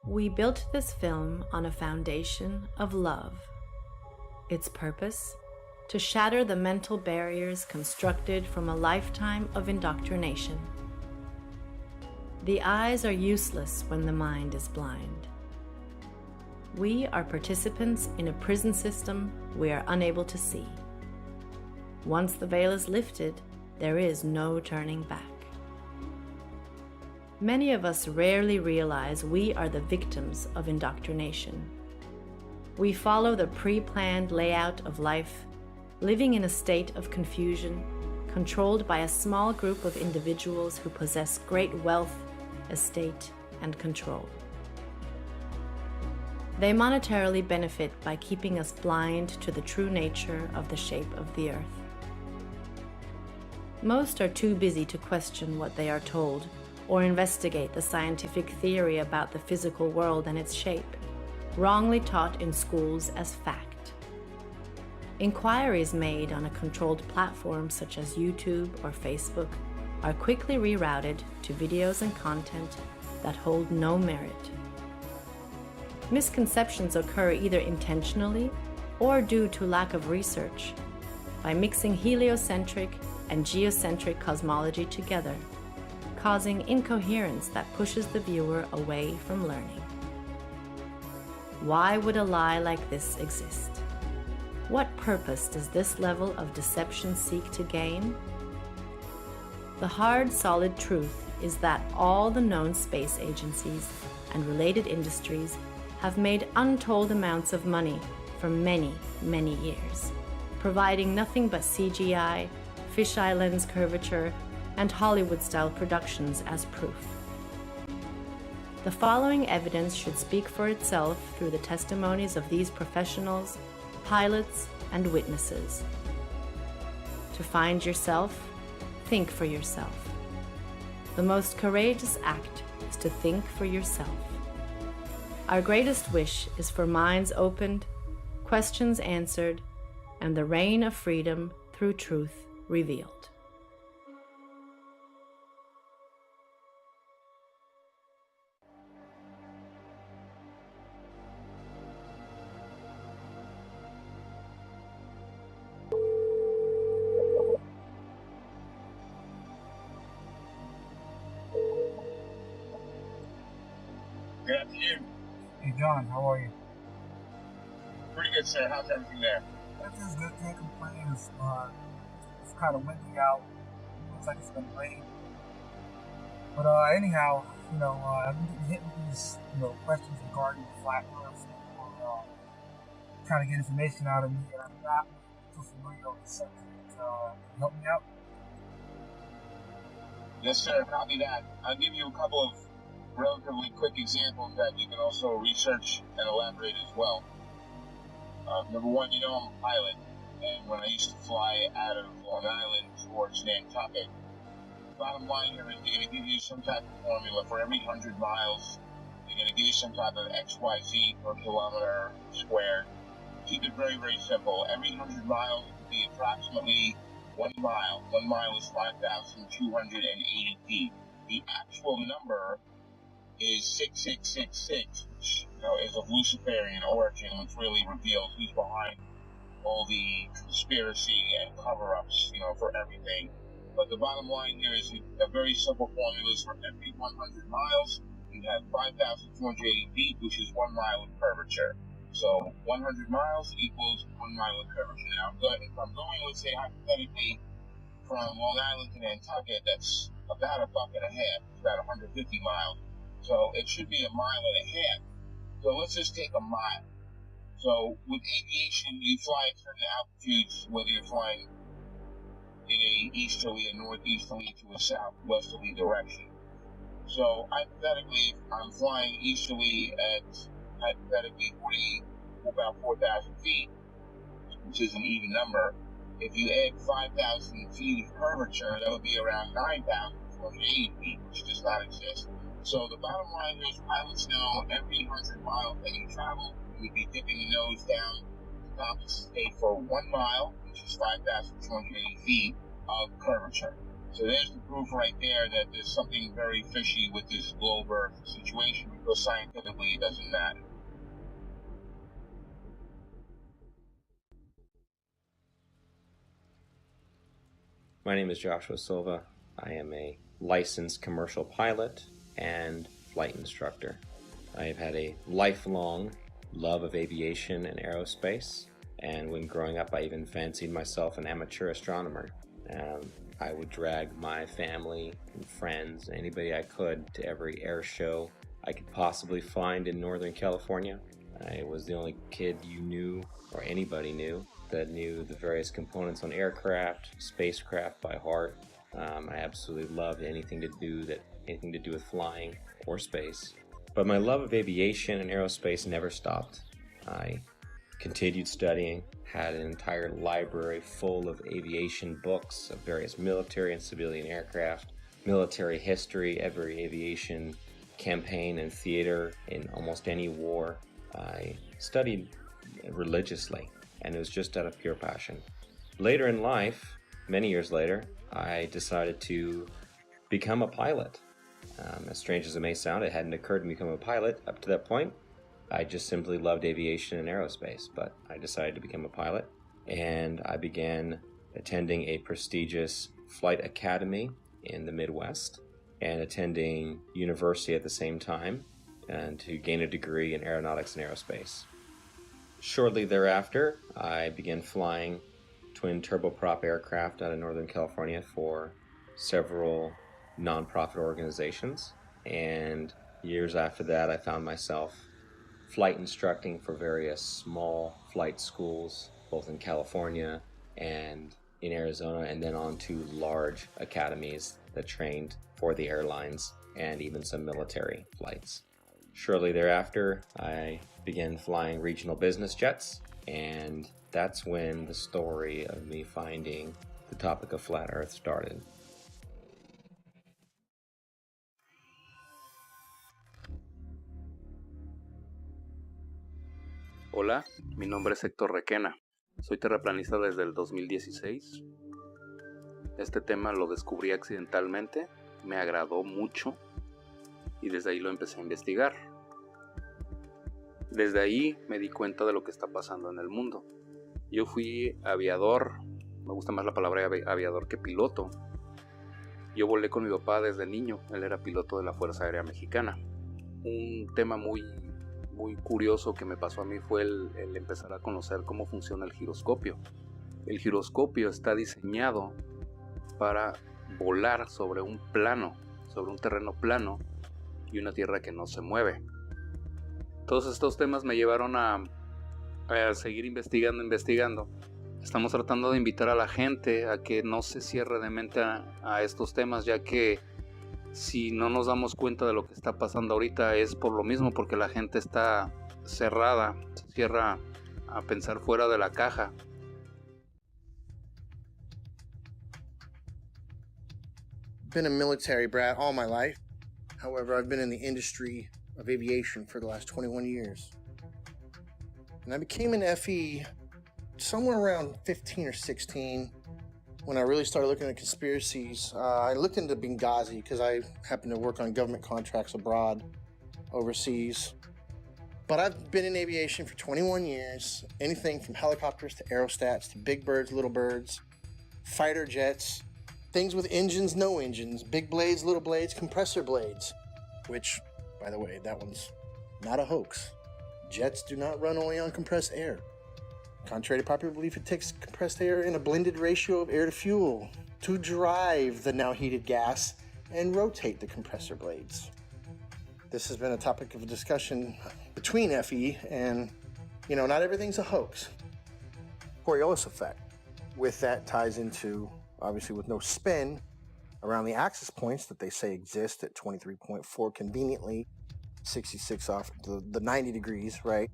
We built this film on a foundation of love. Its purpose? To shatter the mental barriers constructed from a lifetime of indoctrination. The eyes are useless when the mind is blind. We are participants in a prison system we are unable to see. Once the veil is lifted, there is no turning back. Many of us rarely realize we are the victims of indoctrination. We follow the pre-planned layout of life, living in a state of confusion, controlled by a small group of individuals who possess great wealth, estate, and control. They monetarily benefit by keeping us blind to the true nature of the shape of the earth. Most are too busy to question what they are told or investigate the scientific theory about the physical world and its shape, wrongly taught in schools as fact. Inquiries made on a controlled platform such as YouTube or Facebook are quickly rerouted to videos and content that hold no merit. Misconceptions occur either intentionally or due to lack of research by mixing heliocentric and geocentric cosmology together, causing incoherence that pushes the viewer away from learning. Why would a lie like this exist? What purpose does this level of deception seek to gain? The hard, solid truth is that all the known space agencies and related industries have made untold amounts of money for many, many years, providing nothing but CGI, fisheye lens curvature, and Hollywood-style productions as proof. The following evidence should speak for itself through the testimonies of these professionals, pilots, and witnesses. To find yourself, think for yourself. The most courageous act is to think for yourself. Our greatest wish is for minds opened, questions answered, and the reign of freedom through truth revealed. Good afternoon. Hey John, how are you? Pretty good, sir. How's everything there? Everything's good, can't complain. It's kind of windy out. Looks like it's gonna rain. But anyhow, I've been getting hit with these, questions regarding the flat Earth, or trying to get information out of me, and I'm not too familiar with the subject. Can you help me out? Yes, sir. Copy that. I'll give you a couple of relatively quick examples that you can also research and elaborate as well. Number one, I'm a pilot, and when I used to fly out of Long Island towards Nantucket, bottom line here is they're going to give you some type of formula for every 100 miles. They're going to give you some type of XYZ per kilometer squared. Keep it very, very simple. Every 100 miles would be approximately 1 mile. 1 mile is 5,280 feet. The actual number is 6666, which is of Luciferian origin, which really reveals who's behind all the conspiracy and cover-ups, for everything. But the bottom line here is a very simple formula is for every 100 miles, you have 5,280 feet, which is 1 mile of curvature. So 100 miles equals 1 mile of curvature. Now, if I'm going, let's say hypothetically, from Long Island to Nantucket, that's about $1.50. It's about 150 miles. So it should be 1.5 miles. So let's just take a mile. So with aviation, you fly at certain altitudes, whether you're flying in a easterly, a northeasterly, to a southwesterly direction. So hypothetically, if I'm flying easterly at hypothetically about 4,000 feet, which is an even number. If you add 5,000 feet of curvature, that would be around 9,480 feet, which does not exist. So the bottom line is pilots know every 100 miles that you travel, you would be dipping the nose down to compensate for 1 mile, which is 5,280 feet of curvature. So there's the proof right there that there's something very fishy with this globe Earth situation, because scientifically it doesn't matter. My name is Joshua Silva. I am a licensed commercial pilot and flight instructor. I have had a lifelong love of aviation and aerospace, and when growing up I even fancied myself an amateur astronomer. I would drag my family and friends, anybody I could, to every air show I could possibly find in Northern California. I was the only kid you knew, or anybody knew, that knew the various components on aircraft, spacecraft by heart. I absolutely loved anything to do with flying or space. But my love of aviation and aerospace never stopped. I continued studying, had an entire library full of aviation books of various military and civilian aircraft, military history, every aviation campaign and theater in almost any war. I studied religiously, and it was just out of pure passion. Later in life, many years later, I decided to become a pilot. As strange as it may sound, it hadn't occurred to me to become a pilot up to that point. I just simply loved aviation and aerospace, but I decided to become a pilot, and I began attending a prestigious flight academy in the Midwest and attending university at the same time, and to gain a degree in aeronautics and aerospace. Shortly thereafter, I began flying twin turboprop aircraft out of Northern California for several nonprofit organizations, and years after that I found myself flight instructing for various small flight schools, both in California and in Arizona, and then on to large academies that trained for the airlines and even some military flights. Shortly thereafter, I began flying regional business jets, and that's when the story of me finding the topic of flat Earth started. Hola, mi nombre es Héctor Requena. Soy terraplanista desde el 2016. Este tema lo descubrí accidentalmente, me agradó mucho y desde ahí lo empecé a investigar. Desde ahí me di cuenta de lo que está pasando en el mundo. Yo fui aviador, me gusta más la palabra aviador que piloto. Yo volé con mi papá desde niño, él era piloto de la Fuerza Aérea Mexicana. Un tema muy curioso que me pasó a mí fue el empezar a conocer cómo funciona el giroscopio. El giroscopio está diseñado para volar sobre un plano, sobre un terreno plano y una tierra que no se mueve. Todos estos temas me llevaron a seguir investigando. Estamos tratando de invitar a la gente a que no se cierre de mente a estos temas, ya que si no nos damos cuenta de lo que está pasando ahorita es por lo mismo, porque la gente está cerrada, se cierra a pensar fuera de la caja. Been a military brat all my life. However, I've been in the industry of aviation for the last 21 years. And I became an FE somewhere around 15 or 16 when I really started looking at conspiracies. I looked into Benghazi because I happen to work on government contracts abroad, overseas. But I've been in aviation for 21 years. Anything from helicopters to aerostats to big birds, little birds, fighter jets, things with engines, no engines, big blades, little blades, compressor blades. Which, by the way, that one's not a hoax. Jets do not run only on compressed air. Contrary to popular belief, it takes compressed air in a blended ratio of air to fuel to drive the now heated gas and rotate the compressor blades. This has been a topic of discussion between FE and, not everything's a hoax. Coriolis effect. With that ties into, obviously with no spin, around the axis points that they say exist at 23.4 conveniently, 66 off the 90 degrees, right?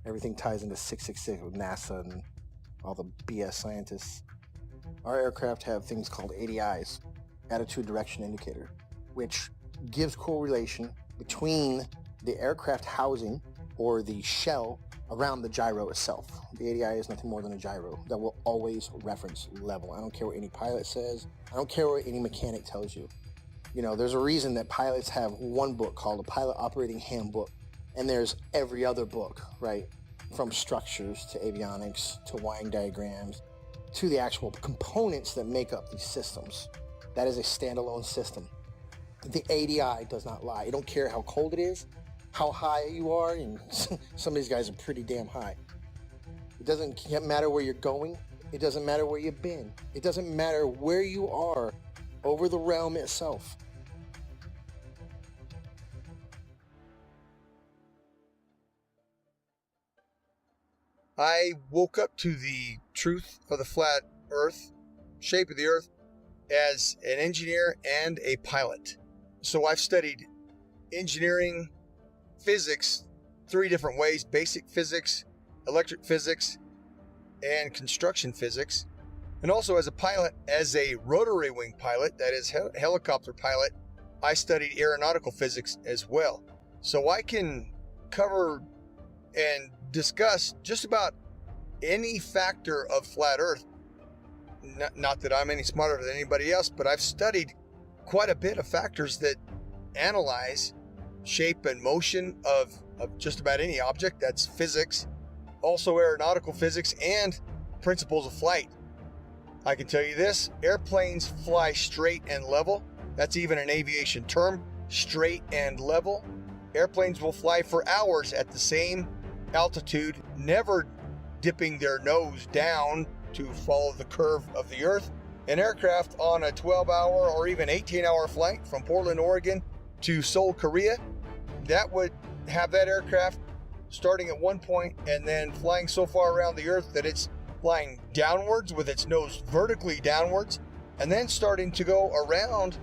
Everything ties into 666 with NASA and all the BS scientists. Our aircraft have things called ADIs, attitude direction indicator, which gives correlation between the aircraft housing or the shell around the gyro itself. The ADI is nothing more than a gyro that will always reference level. I don't care what any pilot says. I don't care what any mechanic tells you. You know, there's a reason that pilots have one book called a Pilot Operating Handbook, and there's every other book, right? From structures to avionics to wiring diagrams to the actual components that make up these systems. That is a standalone system. The ADI does not lie. I don't care how cold it is, how high you are, and some of these guys are pretty damn high. It doesn't matter where you're going. It doesn't matter where you've been. It doesn't matter where you are over the realm itself. I woke up to the truth of the flat earth, shape of the earth, as an engineer and a pilot. So I've studied engineering, physics, 3 different ways: basic physics, electric physics, and construction physics. And also as a pilot, as a rotary wing pilot, that is helicopter pilot, I studied aeronautical physics as well. So I can cover and discuss just about any factor of flat earth. Not that I'm any smarter than anybody else, but I've studied quite a bit of factors that analyze shape and motion of just about any object. That's physics, also aeronautical physics, and principles of flight. I can tell you this: airplanes fly straight and level. That's even an aviation term, straight and level. Airplanes will fly for hours at the same altitude, never dipping their nose down to follow the curve of the earth. An aircraft on a 12-hour or even 18-hour flight from Portland, Oregon to Seoul, Korea, that would have that aircraft starting at one point and then flying so far around the earth that it's flying downwards with its nose vertically downwards, and then starting to go around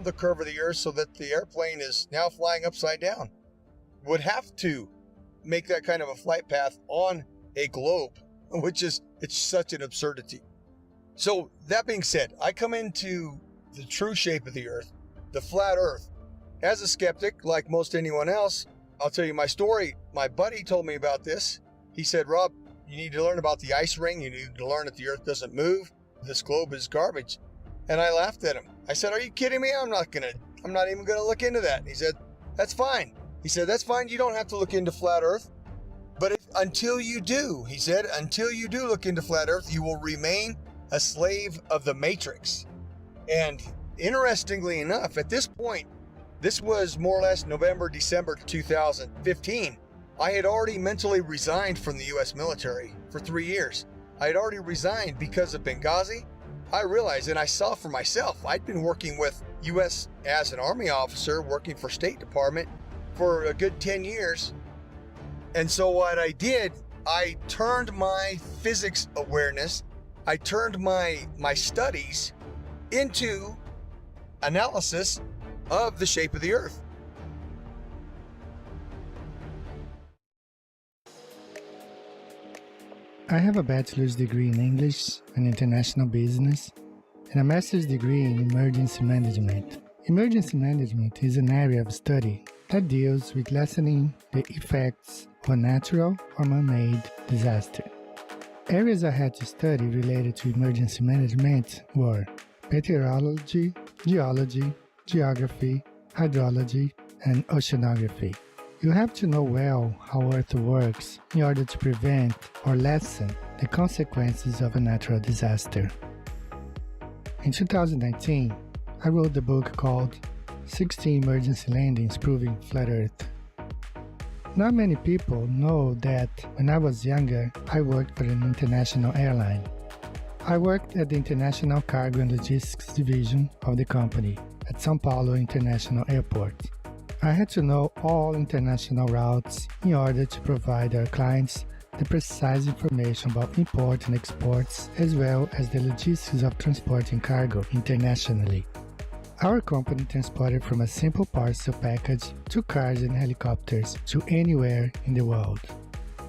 the curve of the earth so that the airplane is now flying upside down. Would have to make that kind of a flight path on a globe, it's such an absurdity. So that being said, I come into the true shape of the earth, the flat earth, as a skeptic, like most anyone else. I'll tell you my story. My buddy told me about this. He said, "Rob, you need to learn about the ice ring. You need to learn that the earth doesn't move. This globe is garbage." And I laughed at him. I said, "Are you kidding me? I'm not even gonna look into that." He said, "That's fine." He said, "That's fine. You don't have to look into flat earth. But until you do," he said, "until you do look into flat earth, you will remain a slave of the matrix." And interestingly enough, at this point, this was more or less November, December 2015, I had already mentally resigned from the U.S. military for 3 years. I had already resigned because of Benghazi. I realized, and I saw for myself, I'd been working with U.S. as an Army officer, working for State Department for a good 10 years. And so what I did, I turned my physics awareness, I turned my studies into analysis of the shape of the earth. I have a bachelor's degree in English and International Business and a master's degree in Emergency Management. Emergency Management is an area of study that deals with lessening the effects of a natural or man-made disaster. Areas I had to study related to emergency management were meteorology, geology, geography, hydrology, and oceanography. You have to know well how Earth works in order to prevent or lessen the consequences of a natural disaster. In 2019, I wrote the book called 16 Emergency Landings Proving Flat Earth. Not many people know that when I was younger, I worked for an international airline. I worked at the International Cargo and Logistics Division of the company at São Paulo International Airport. I had to know all international routes in order to provide our clients the precise information about import and exports, as well as the logistics of transporting cargo internationally. Our company transported from a simple parcel package to cars and helicopters to anywhere in the world.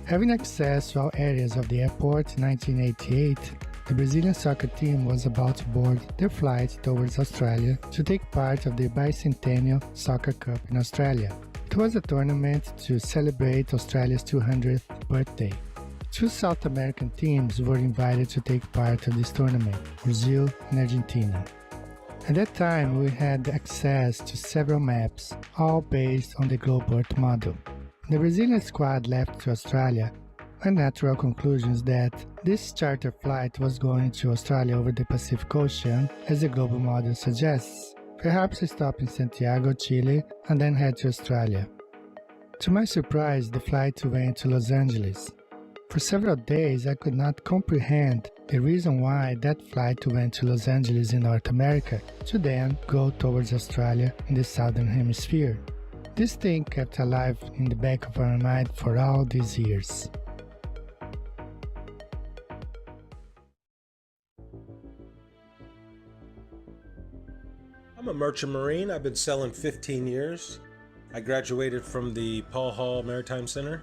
Having access to all areas of the airport in 1988, the Brazilian soccer team was about to board their flight towards Australia to take part of the bicentennial Soccer Cup in Australia. It was a tournament to celebrate Australia's 200th birthday. Two South American teams were invited to take part of this tournament, Brazil and Argentina. At that time, we had access to several maps, all based on the Globe Earth model. The Brazilian squad left to Australia with natural conclusions that this charter flight was going to Australia over the Pacific Ocean, as the global model suggests, perhaps stop in Santiago, Chile, and then head to Australia. To my surprise, the flight went to Los Angeles. For several days, I could not comprehend the reason why that flight went to Los Angeles in North America to then go towards Australia in the Southern Hemisphere. This thing kept alive in the back of our mind for all these years. I'm a merchant marine. I've been sailing 15 years. I graduated from the Paul Hall Maritime Center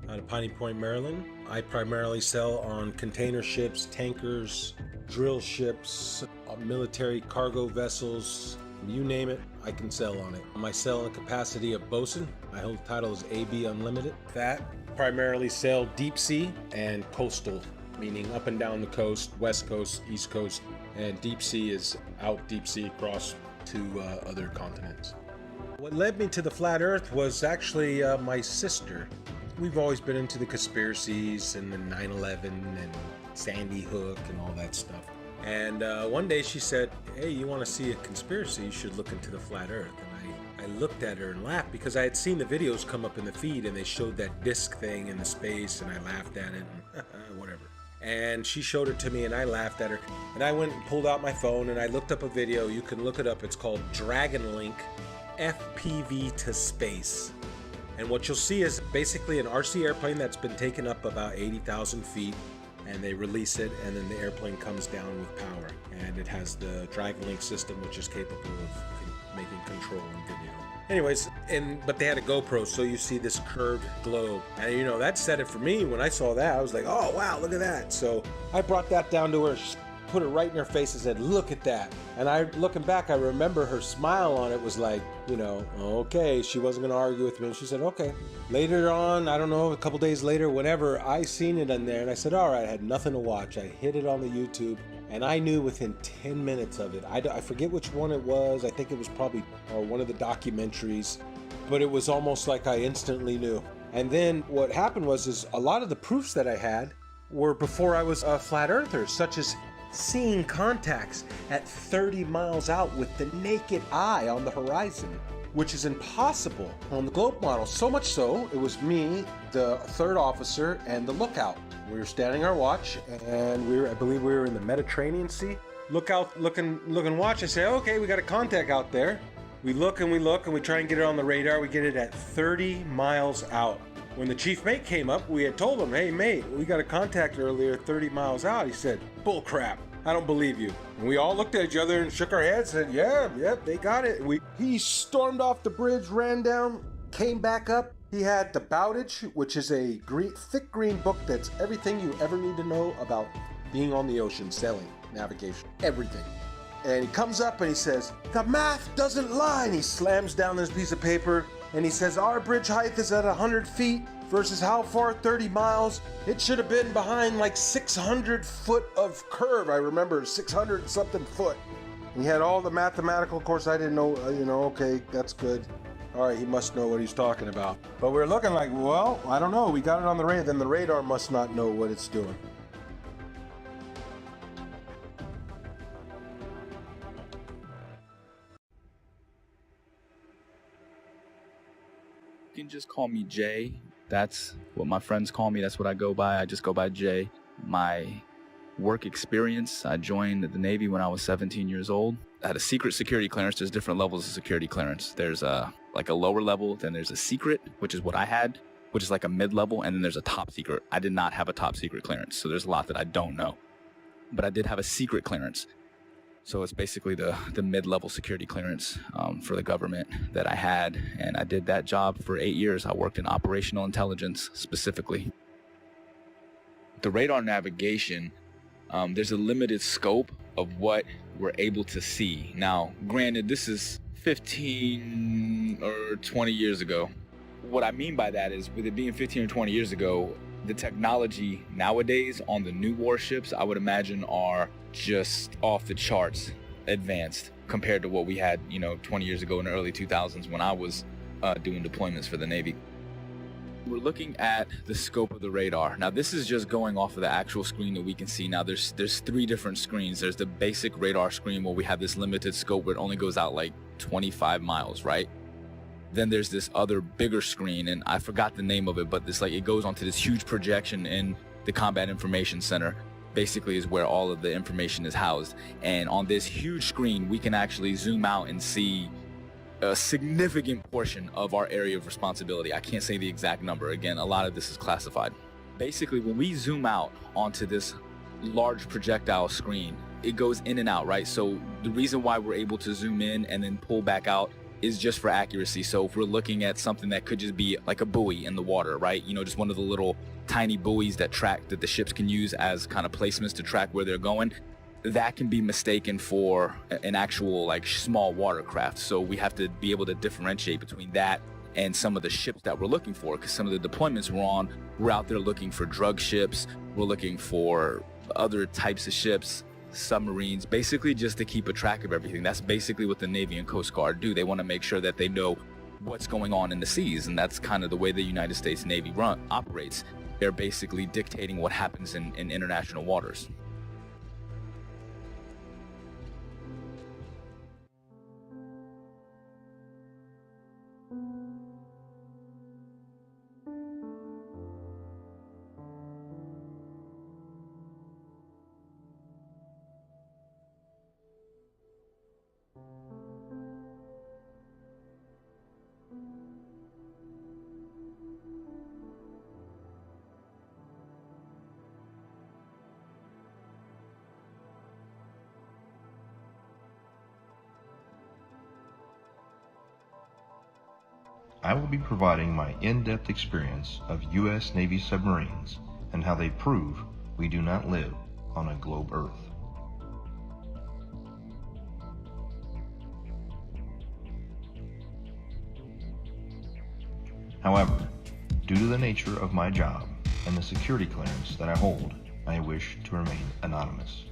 out of Piney Point, Maryland. I primarily sail on container ships, tankers, drill ships, military cargo vessels, you name it, I can sail on it. I sail in the capacity of bosun. My whole title is AB Unlimited. That primarily sail deep sea and coastal, meaning up and down the coast, west coast, east coast, and deep sea is out deep sea across to other continents. What led me to the flat earth was actually my sister. We've always been into the conspiracies and the 9/11 and Sandy Hook and all that stuff. And one day she said, hey, you want to see a conspiracy? You should look into the flat earth. And I looked at her and laughed because I had seen the videos come up in the feed and they showed that disc thing in the space and I laughed at it and whatever. And she showed it to me and I laughed at her. And I went and pulled out my phone and I looked up a video. You can look it up. It's called Dragon Link FPV to Space. And what you'll see is basically an RC airplane that's been taken up about 80,000 feet, and they release it, and then the airplane comes down with power. And it has the Dragon Link system, which is capable of making control and video. Anyways, but they had a GoPro, so you see this curved globe. And you know, that said it for me. When I saw that, I was like, oh wow, look at that. So I brought that down to her, put it right in her face and said, look at that. And looking back, I remember her smile on it was like, you know, okay, she wasn't gonna argue with me. And she said, okay. Later on, I don't know, a couple days later, whenever, I seen it in there and I said, all right, I had nothing to watch. I hit it on the YouTube and I knew within 10 minutes of it. I forget which one it was. I think it was probably one of the documentaries, but it was almost like I instantly knew. And then what happened was a lot of the proofs that I had were before I was a flat earther, such as seeing contacts at 30 miles out with the naked eye on the horizon, which is impossible on the globe model. So much so, it was me, the third officer, and the lookout. We were standing our watch, and I believe we were in the Mediterranean Sea. Look and watch. I say, okay, we got a contact out there. We look and we try and get it on the radar. We get it at 30 miles out. When the chief mate came up, we had told him, hey mate, we got a contact earlier 30 miles out. He said, bull crap, I don't believe you. And we all looked at each other and shook our heads, said, yeah, they got it. He stormed off the bridge, ran down, came back up. He had the Bowditch, which is a thick green book that's everything you ever need to know about being on the ocean, sailing, navigation, everything. And he comes up and he says, the math doesn't lie. And he slams down this piece of paper and he says, our bridge height is at 100 feet versus how far? 30 miles. It should have been behind like 600 foot of curve. I remember 600 and something foot. And he had all the mathematical, of course I didn't know, okay, that's good. All right, he must know what he's talking about. But we're looking like, well, I don't know. We got it on the radar, then the radar must not know what it's doing. You can just call me Jay. That's what my friends call me. That's what I go by. I just go by Jay. My work experience, I joined the Navy when I was 17 years old. I had a secret security clearance. There's different levels of security clearance. There's like a lower level, then there's a secret, which is what I had, which is like a mid-level, and then there's a top secret. I did not have a top secret clearance, so there's a lot that I don't know. But I did have a secret clearance. So it's basically the mid-level security clearance for the government that I had. And I did that job for 8 years. I worked in operational intelligence specifically. The radar navigation, there's a limited scope of what we're able to see. Now, granted, this is 15 or 20 years ago. what I mean by that is, with it being 15 or 20 years ago, the technology nowadays on the new warships, I would imagine, are just off the charts advanced compared to what we had, 20 years ago in the early 2000s when I was doing deployments for the Navy. We're looking at the scope of the radar. Now, this is just going off of the actual screen that we can see. Now, there's 3 different screens. There's the basic radar screen where we have this limited scope where it only goes out like 25 miles, right? Then there's this other bigger screen, and I forgot the name of it, but it goes onto this huge projection in the Combat Information Center. Basically is where all of the information is housed. And on this huge screen, we can actually zoom out and see a significant portion of our area of responsibility. I can't say the exact number. Again, a lot of this is classified. Basically, when we zoom out onto this large projectile screen, it goes in and out, right? So the reason why we're able to zoom in and then pull back out is just for accuracy. So if we're looking at something that could just be like a buoy in the water, right? Just one of the little tiny buoys that the ships can use as kind of placements to track where they're going, that can be mistaken for an actual like small watercraft. So we have to be able to differentiate between that and some of the ships that we're looking for, because some of the deployments we're on, we're out there looking for drug ships, we're looking for other types of ships, submarines, basically just to keep a track of everything. That's basically what the Navy and Coast Guard do. They want to make sure that they know what's going on in the seas, and that's kind of the way the United States Navy operates. They're basically dictating what happens in international waters. I will be providing my in-depth experience of U.S. Navy submarines and how they prove we do not live on a globe Earth. However, due to the nature of my job and the security clearance that I hold, I wish to remain anonymous.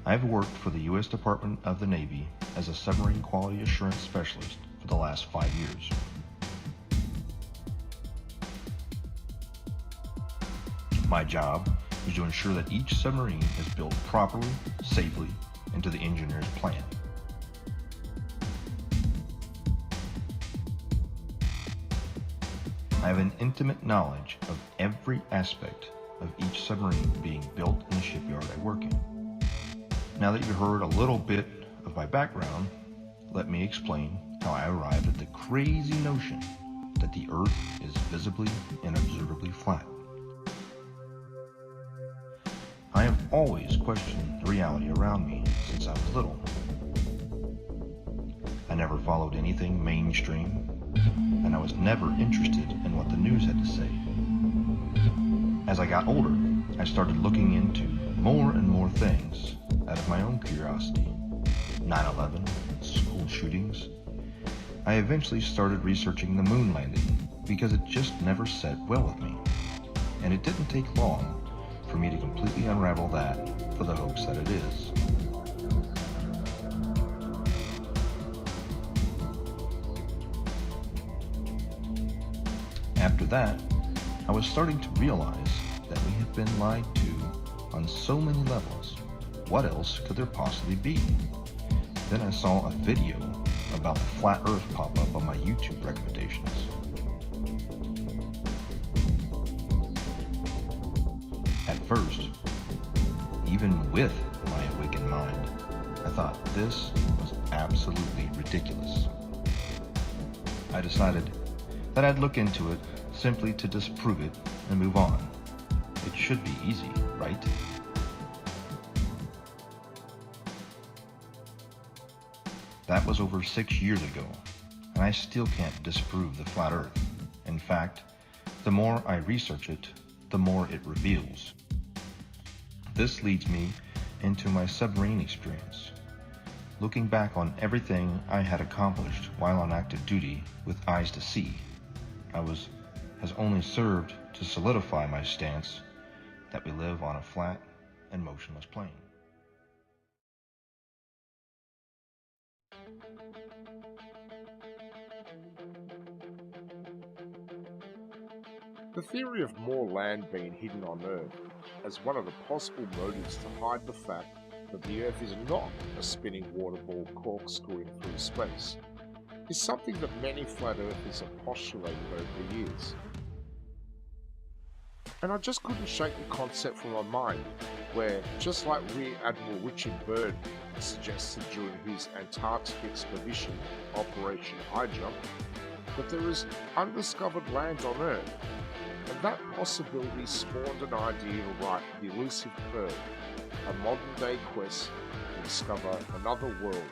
I've worked for the U.S. Department of the Navy as a submarine quality assurance specialist for the last 5 years. My job is to ensure that each submarine is built properly, safely, and to the engineer's plan. I have an intimate knowledge of every aspect of each submarine being built in the shipyard I work in. Now that you've heard a little bit of my background, let me explain how I arrived at the crazy notion that the Earth is visibly and observably flat. I have always questioned the reality around me since I was little. I never followed anything mainstream, and I was never interested in what the news had to say. As I got older, I started looking into more and more things out of my own curiosity. 9/11, school shootings. I eventually started researching the moon landing because it just never sat well with me. And it didn't take long for me to completely unravel that for the hoax that it is. After that, I was starting to realize that we had been lied to on so many levels. What else could there possibly be? Then I saw a video about the flat Earth pop up on my YouTube recommendations. At first, even with my awakened mind, I thought this was absolutely ridiculous. I decided that I'd look into it simply to disprove it and move on. It should be easy, right? That was over 6 years ago, and I still can't disprove the flat Earth. In fact, the more I research it, the more it reveals. This leads me into my submarine experience. looking back on everything I had accomplished while on active duty with eyes to see, has only served to solidify my stance that we live on a flat and motionless plane. The theory of more land being hidden on Earth as one of the possible motives to hide the fact that the Earth is not a spinning water ball corkscrewing through space is something that many flat earthers have postulated over the years. And I just couldn't shake the concept from my mind where, just like Rear Admiral Richard Byrd suggested during his Antarctic expedition, Operation High Jump, that there is undiscovered land on Earth, and that possibility spawned an idea to write The Elusive Curve, a modern-day quest to discover another world.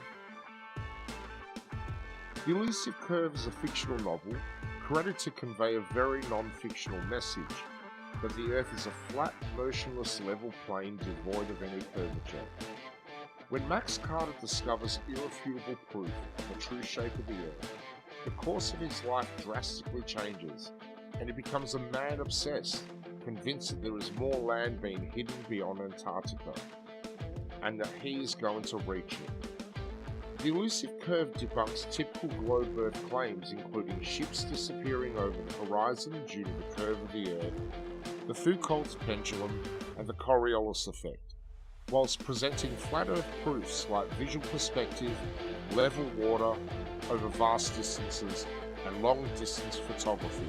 The Elusive Curve is a fictional novel created to convey a very non-fictional message, that the Earth is a flat, motionless level plane devoid of any curvature. When Max Carter discovers irrefutable proof of the true shape of the Earth, the course of his life drastically changes, and he becomes a man obsessed, convinced that there is more land being hidden beyond Antarctica, and that he is going to reach it. The Elusive Curve debunks typical globe Earth claims, including ships disappearing over the horizon due to the curve of the Earth, the Foucault's pendulum, and the Coriolis effect, whilst presenting flat Earth proofs like visual perspective, level water over vast distances, and long-distance photography,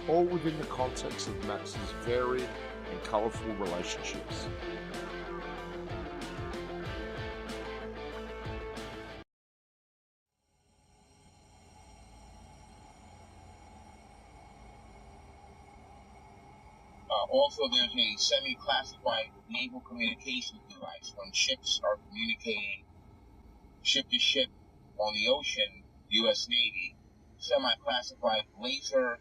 all within the context of Max's varied and colourful relationships. Also, there's a semi-classified naval communications device. When ships are communicating ship to ship on the ocean, U.S. Navy, semi-classified laser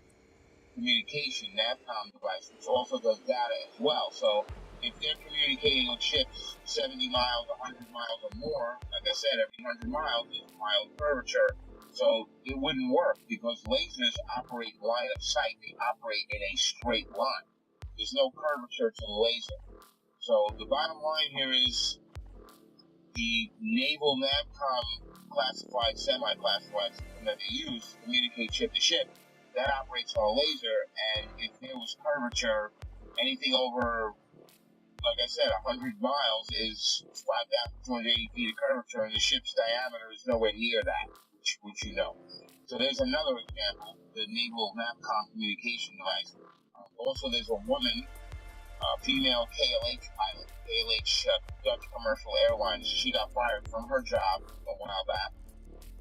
communication NAVCOM device, which also does data as well. So if they're communicating with ships 70 miles, 100 miles or more, like I said, every 100 miles is a mile of curvature. So it wouldn't work because lasers operate line of sight. They operate in a straight line. There's no curvature to the laser. So the bottom line here is the naval NAVCOM classified, semi-classified system that they use to communicate ship to ship, that operates on a laser, and if there was curvature, anything over, like I said, 100 miles is 5,280 feet of curvature, and the ship's diameter is nowhere near that, which you know. So there's another example, the naval NAVCOM communication device. Also, there's a woman, female KLH pilot, KLH Dutch Commercial Airlines. She got fired from her job a while back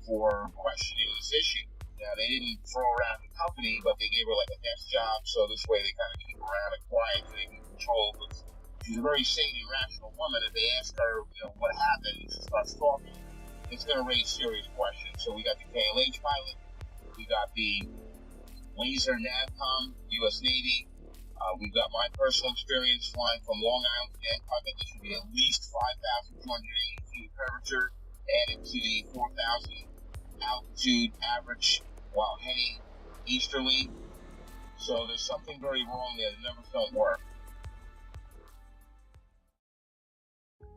for questioning this issue. Now, they didn't throw her out of the company, but they gave her like a desk job, so this way they kind of keep her around and quiet so they can control. But she's a very sane and rational woman. If they ask her, what happened, and she starts talking, it's going to raise serious questions. So we got the KLH pilot, we got the laser NAVCOM, U.S. Navy. We've got my personal experience flying from Long Island to Bangkok. There should be at least 5,280 feet of curvature added to the 4,000 altitude average while heading easterly. So there's something very wrong there. The numbers don't work.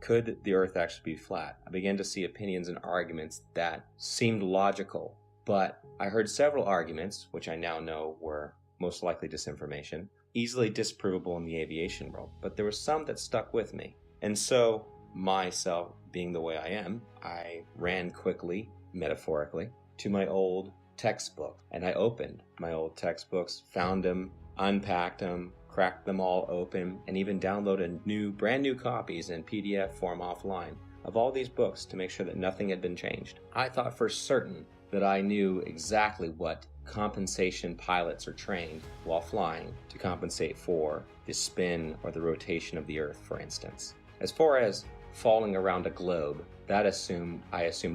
Could the Earth actually be flat? I began to see opinions and arguments that seemed logical, but I heard several arguments, which I now know were most likely disinformation, easily disprovable in the aviation world, but there were some that stuck with me. And so, myself being the way I am, I ran quickly, metaphorically, to my old textbook. And I opened my old textbooks, found them, unpacked them, cracked them all open, and even downloaded brand new copies in PDF form offline of all these books to make sure that nothing had been changed. I thought for certain that I knew exactly what compensation pilots are trained while flying to compensate for the spin or the rotation of the Earth, for instance. As far as falling around a globe, I assumed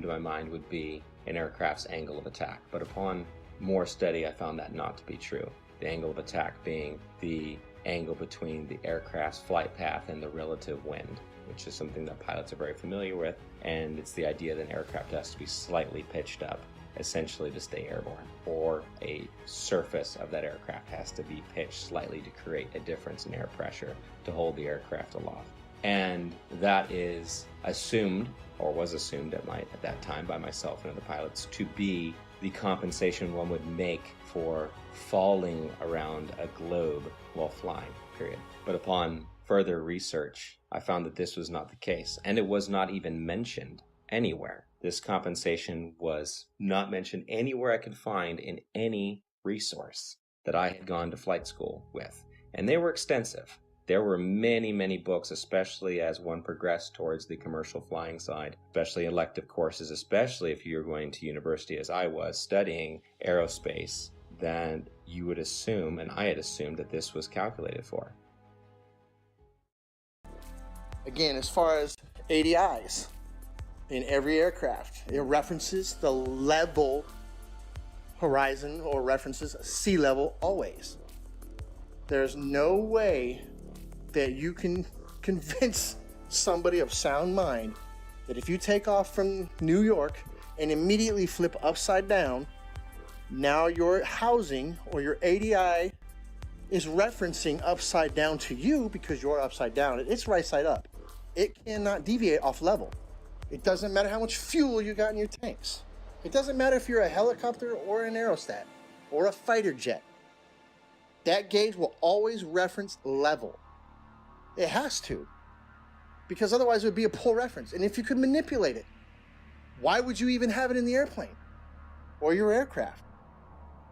in my mind would be an aircraft's angle of attack. But upon more study, I found that not to be true. The angle of attack being the angle between the aircraft's flight path and the relative wind. which is something that pilots are very familiar with, and it's the idea that an aircraft has to be slightly pitched up, essentially to stay airborne, or a surface of that aircraft has to be pitched slightly to create a difference in air pressure to hold the aircraft aloft. And that is assumed, or was assumed at that time by myself and other pilots, to be the compensation one would make for falling around a globe while flying, period. But upon further research, I found that this was not the case, and it was not even mentioned anywhere. This compensation was not mentioned anywhere I could find in any resource that I had gone to flight school with, and they were extensive. There were many, many books, especially as one progressed towards the commercial flying side, especially elective courses, especially if you're going to university as I was, studying aerospace, that you would assume, and I had assumed, that this was calculated for. Again, as far as ADIs, in every aircraft, it references the level horizon or references sea level always. There's no way that you can convince somebody of sound mind that if you take off from New York and immediately flip upside down, now your housing or your ADI is referencing upside down to you because you're upside down. It's right side up. It cannot deviate off level. It doesn't matter how much fuel you got in your tanks. It doesn't matter if you're a helicopter or an aerostat or a fighter jet. That gauge will always reference level. It has to, because otherwise it would be a poor reference. And if you could manipulate it, why would you even have it in the airplane or your aircraft?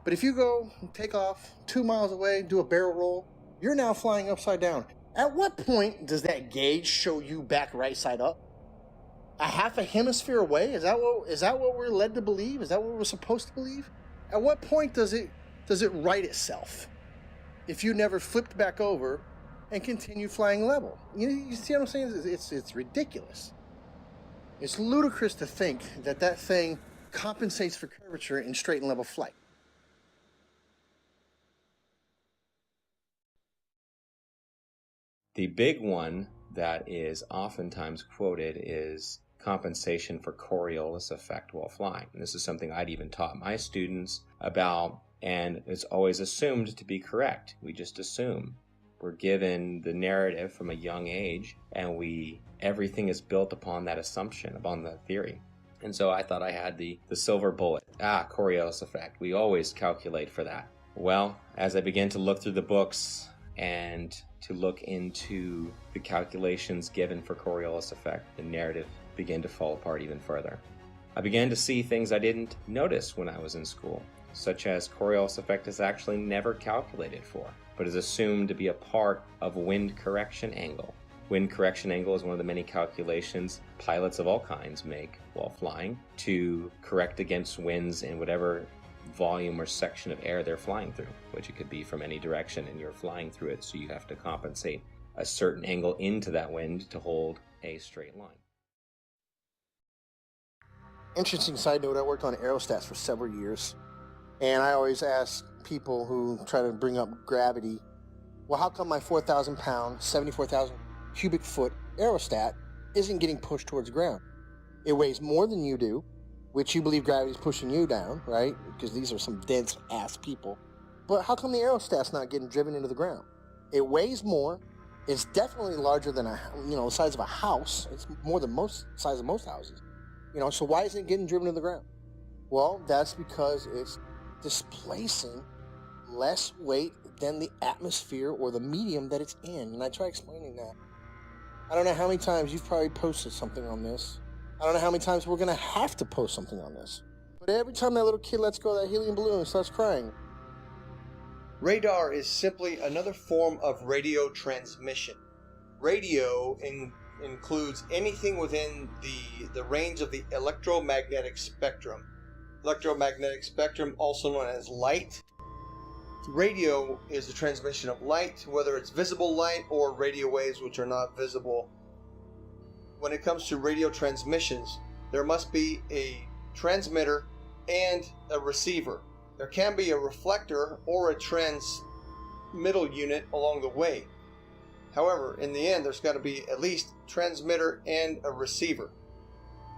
But if you go take off 2 miles away, do a barrel roll, you're now flying upside down. At what point does that gauge show you back right side up? A half a hemisphere away? Is that what we're led to believe? Is that what we're supposed to believe? At what point does it right itself if you never flipped back over and continue flying level? You see what I'm saying? It's ridiculous. It's ludicrous to think that thing compensates for curvature in straight and level flight. The big one that is oftentimes quoted is compensation for Coriolis effect while flying. And this is something I'd even taught my students about, and it's always assumed to be correct. We just assume. We're given the narrative from a young age, and everything is built upon that assumption, upon that theory. And so I thought I had the silver bullet. Coriolis effect. We always calculate for that. Well, as I began to look through the books and to look into the calculations given for Coriolis effect, the narrative began to fall apart even further. I began to see things I didn't notice when I was in school, such as Coriolis effect is actually never calculated for, but is assumed to be a part of wind correction angle. Wind correction angle is one of the many calculations pilots of all kinds make while flying to correct against winds in whatever volume or section of air they're flying through, which it could be from any direction, and you're flying through it, so you have to compensate a certain angle into that wind to hold a straight line. Interesting side note, I worked on aerostats for several years, and I always ask people who try to bring up gravity, well, how come my 4,000 pound, 74,000 cubic foot aerostat isn't getting pushed towards the ground? It weighs more than you do, which you believe gravity is pushing you down, right? Because these are some dense ass people. But how come the aerostat's not getting driven into the ground? It weighs more. It's definitely larger than the size of a house. It's more than size of most houses. So why isn't it getting driven to the ground? Well, that's because it's displacing less weight than the atmosphere or the medium that it's in. And I try explaining that. I don't know how many times you've probably posted something on this. I don't know how many times we're going to have to post something on this. But every time that little kid lets go of that helium balloon and starts crying. Radar is simply another form of radio transmission. Radio includes anything within the range of the electromagnetic spectrum. Electromagnetic spectrum, also known as light. Radio is the transmission of light, whether it's visible light or radio waves which are not visible. When it comes to radio transmissions, there must be a transmitter and a receiver. There can be a reflector or a transmittal unit along the way. However, in the end, there's got to be at least transmitter and a receiver.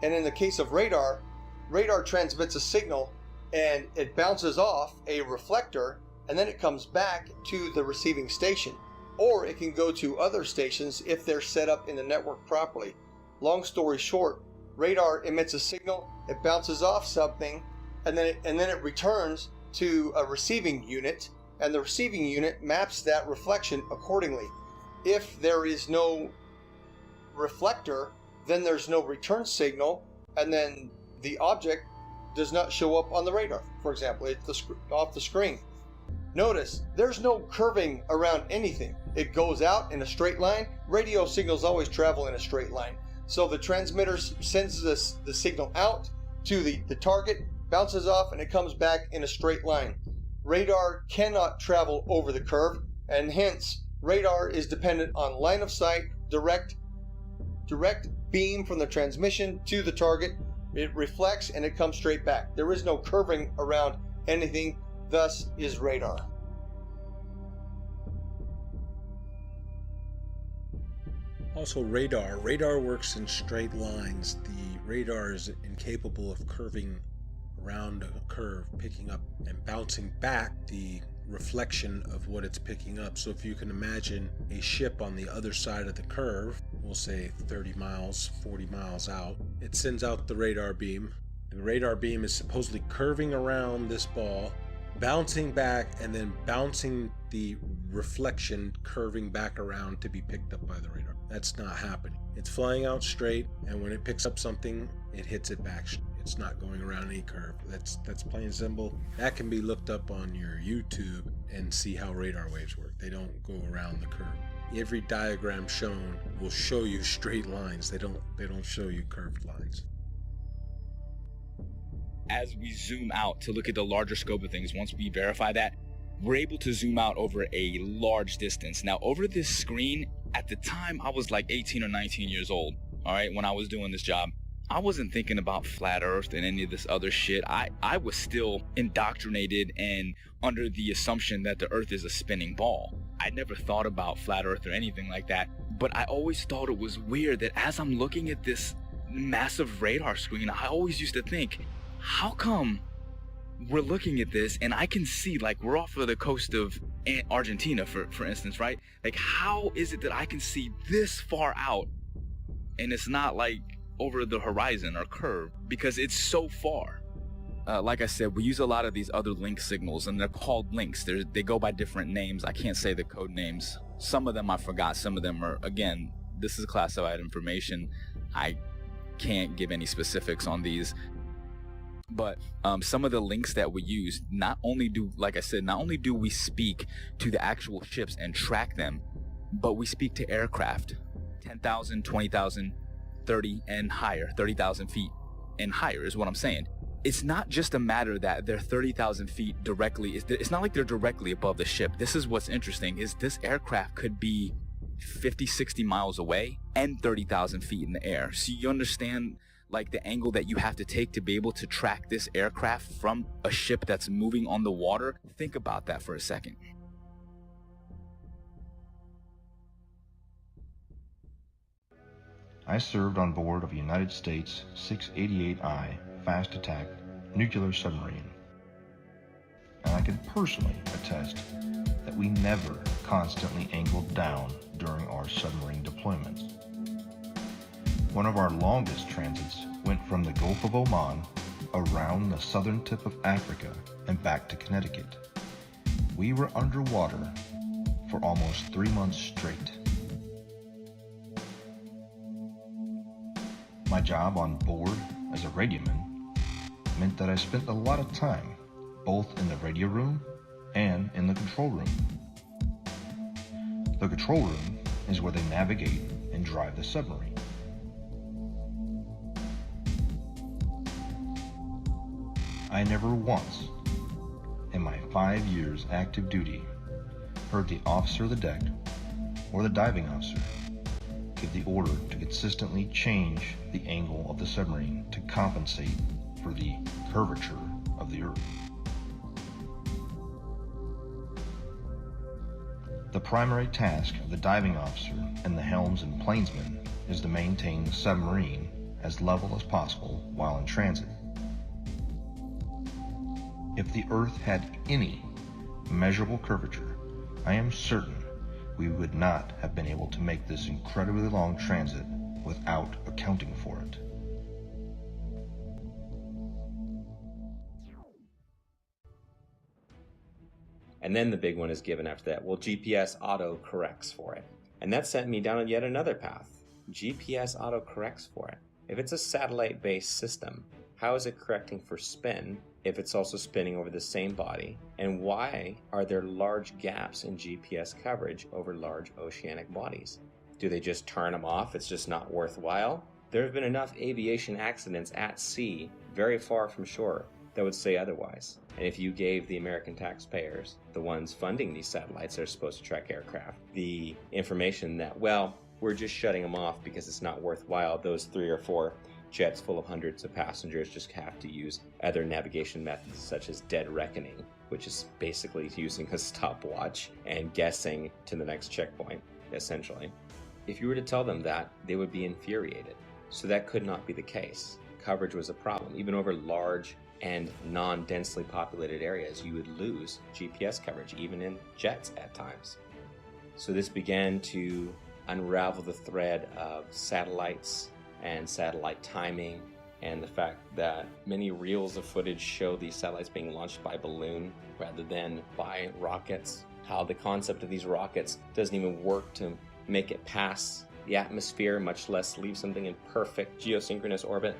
And in the case of radar, radar transmits a signal and it bounces off a reflector and then it comes back to the receiving station. Or it can go to other stations if they're set up in the network properly. Long story short, radar emits a signal, it bounces off something, and then it returns to a receiving unit, and the receiving unit maps that reflection accordingly. If there is no reflector, then there's no return signal, and then the object does not show up on the radar. For example, it's off the screen. Notice, there's no curving around anything. It goes out in a straight line. Radio signals always travel in a straight line. So the transmitter sends the signal out to the target, bounces off, and it comes back in a straight line. Radar cannot travel over the curve, and hence radar is dependent on line of sight, direct beam from the transmission to the target. It reflects and it comes straight back. There is no curving around anything, thus is radar. Also, radar works in straight lines. The radar is incapable of curving around a curve, picking up and bouncing back the reflection of what it's picking up. So if you can imagine a ship on the other side of the curve, we'll say 30 miles, 40 miles out, it sends out the radar beam. The radar beam is supposedly curving around this ball, bouncing back, and then bouncing the reflection, curving back around to be picked up by the radar. That's not happening. It's flying out straight, and when it picks up something, it hits it back. It's not going around any curve. That's plain and simple. That can be looked up on your YouTube and see how radar waves work. They don't go around the curve. Every diagram shown will show you straight lines. They don't show you curved lines. As we zoom out to look at the larger scope of things, once we verify that, we're able to zoom out over a large distance. Now, over this screen, at the time, I was like 18 or 19 years old, all right, when I was doing this job. I wasn't thinking about flat earth and any of this other shit. I was still indoctrinated and under the assumption that the earth is a spinning ball. I never thought about flat earth or anything like that, but I always thought it was weird that as I'm looking at this massive radar screen, I always used to think, how come we're looking at this and I can see, like, we're off of the coast of Argentina, for instance, right? Like, how is it that I can see this far out and it's not like over the horizon or curve, because it's so far? Like I said, we use a lot of these other link signals, and they're called links. They go by different names. I can't say the code names. Some of them I forgot. Some of them are, again, this is classified information. I can't give any specifics on these. But some of the links that we use, not only do we speak to the actual ships and track them, but we speak to aircraft, 10,000, 20,000, 30 and higher, 30,000 feet and higher is what I'm saying. It's not just a matter that they're 30,000 feet directly. It's not like they're directly above the ship. This is what's interesting, is this aircraft could be 50, 60 miles away and 30,000 feet in the air. So you understand, like, the angle that you have to take to be able to track this aircraft from a ship that's moving on the water. Think about that for a second. I served on board of a United States 688I fast attack nuclear submarine, and I can personally attest that we never constantly angled down during our submarine deployments. One of our longest transits went from the Gulf of Oman around the southern tip of Africa and back to Connecticut. We were underwater for almost 3 months straight. My job on board as a radioman meant that I spent a lot of time both in the radio room and in the control room. The control room is where they navigate and drive the submarine. I never once, in my 5 years active duty, heard the officer of the deck or the diving officer give the order to consistently change the angle of the submarine to compensate for the curvature of the Earth. The primary task of the diving officer and the helms and plainsman is to maintain the submarine as level as possible while in transit. If the Earth had any measurable curvature, I am certain we would not have been able to make this incredibly long transit without accounting for it. And then the big one is given after that. Well, GPS auto corrects for it. And that sent me down yet another path. GPS auto corrects for it. If it's a satellite-based system, how is it correcting for spin if it's also spinning over the same body? And why are there large gaps in GPS coverage over large oceanic bodies? Do they just turn them off? It's just not worthwhile? There have been enough aviation accidents at sea, very far from shore, that would say otherwise. And if you gave the American taxpayers, the ones funding these satellites that are supposed to track aircraft, the information that, well, we're just shutting them off because it's not worthwhile, those 3 or 4 jets full of hundreds of passengers just have to use other navigation methods such as dead reckoning, which is basically using a stopwatch and guessing to the next checkpoint, essentially. If you were to tell them that, they would be infuriated. So that could not be the case. Coverage was a problem. Even over large and non-densely populated areas, you would lose GPS coverage, even in jets at times. So this began to unravel the thread of satellites and satellite timing, and the fact that many reels of footage show these satellites being launched by balloon rather than by rockets. How the concept of these rockets doesn't even work to make it past the atmosphere, much less leave something in perfect geosynchronous orbit.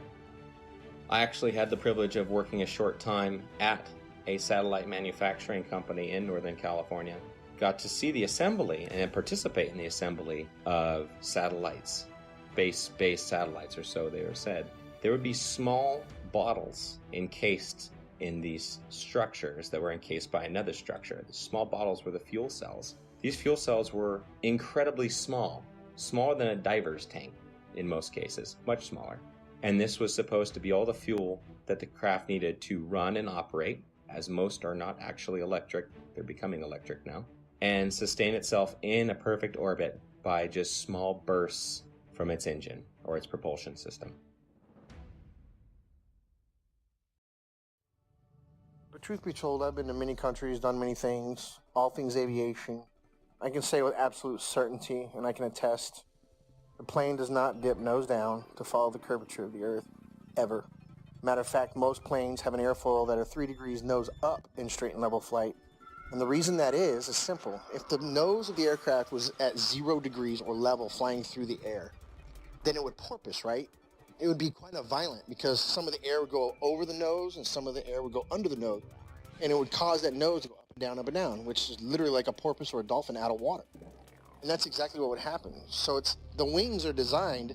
I actually had the privilege of working a short time at a satellite manufacturing company in Northern California. Got to see the assembly and participate in the assembly of satellites, space-based satellites, or so they are said. There would be small bottles encased in these structures that were encased by another structure. The small bottles were the fuel cells. These fuel cells were incredibly small, smaller than a diver's tank in most cases, much smaller. And this was supposed to be all the fuel that the craft needed to run and operate, as most are not actually electric, they're becoming electric now, and sustain itself in a perfect orbit by just small bursts from its engine or its propulsion system. But truth be told, I've been to many countries, done many things, all things aviation. I can say with absolute certainty, and I can attest, the plane does not dip nose down to follow the curvature of the Earth, ever. Matter of fact, most planes have an airfoil that are 3 degrees nose up in straight and level flight. And the reason that is simple. If the nose of the aircraft was at 0 degrees or level flying through the air, then it would porpoise, right? It would be quite violent because some of the air would go over the nose and some of the air would go under the nose. And it would cause that nose to go up and down, which is literally like a porpoise or a dolphin out of water. And that's exactly what would happen. So the wings are designed,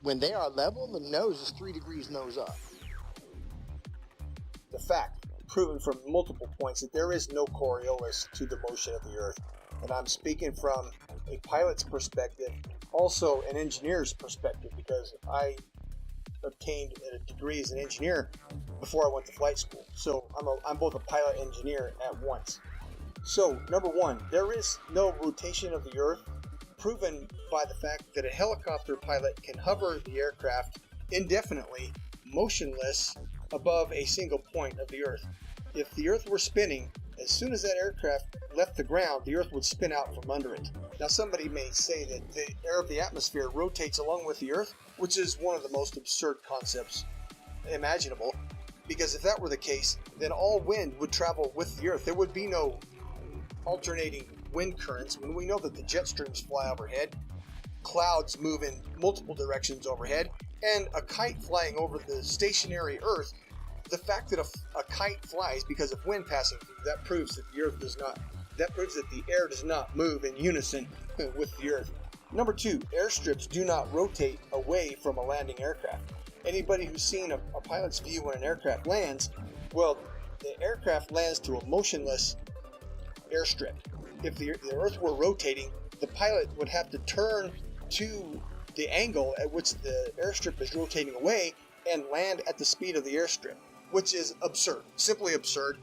when they are level, the nose is 3 degrees nose up. The fact, proven from multiple points, that there is no Coriolis to the motion of the Earth. And I'm speaking from a pilot's perspective, also an engineer's perspective, because I obtained a degree as an engineer before I went to flight school. So I'm both a pilot and engineer at once. So, number one, there is no rotation of the Earth, proven by the fact that a helicopter pilot can hover the aircraft indefinitely, motionless, above a single point of the Earth. If the Earth were spinning, as soon as that aircraft left the ground, the Earth would spin out from under it. Now, somebody may say that the air of the atmosphere rotates along with the Earth, which is one of the most absurd concepts imaginable, because if that were the case, then all wind would travel with the Earth. There would be no alternating wind currents when we know that the jet streams fly overhead, clouds move in multiple directions overhead, and a kite flying over the stationary Earth. The fact that a kite flies because of wind passing through, that proves that the Earth does not. That proves that the air does not move in unison with the Earth. Number two, airstrips do not rotate away from a landing aircraft. Anybody who's seen a pilot's view when an aircraft lands, well, the aircraft lands to a motionless airstrip. If the Earth were rotating, the pilot would have to turn to the angle at which the airstrip is rotating away and land at the speed of the airstrip, which is absurd, simply absurd.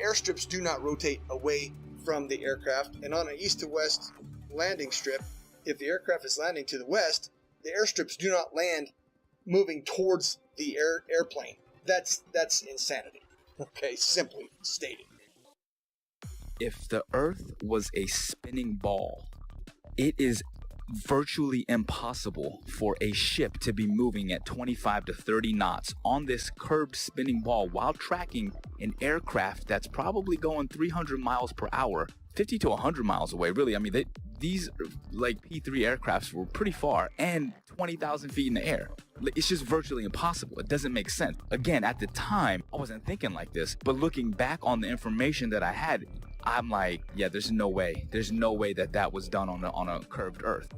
Airstrips do not rotate away from the aircraft, and on an east to west landing strip, if the aircraft is landing to the west, the airstrips do not land moving towards the airplane. That's insanity. Okay, simply stated. If the Earth was a spinning ball, it is virtually impossible for a ship to be moving at 25 to 30 knots on this curved spinning ball while tracking an aircraft that's probably going 300 miles per hour, 50 to 100 miles away. Really, I mean, these like P3 aircrafts were pretty far and 20,000 feet in the air. It's just virtually impossible. It doesn't make sense. Again, at the time, I wasn't thinking like this, but looking back on the information that I had, I'm like, yeah, there's no way. There's no way that was done on a curved Earth.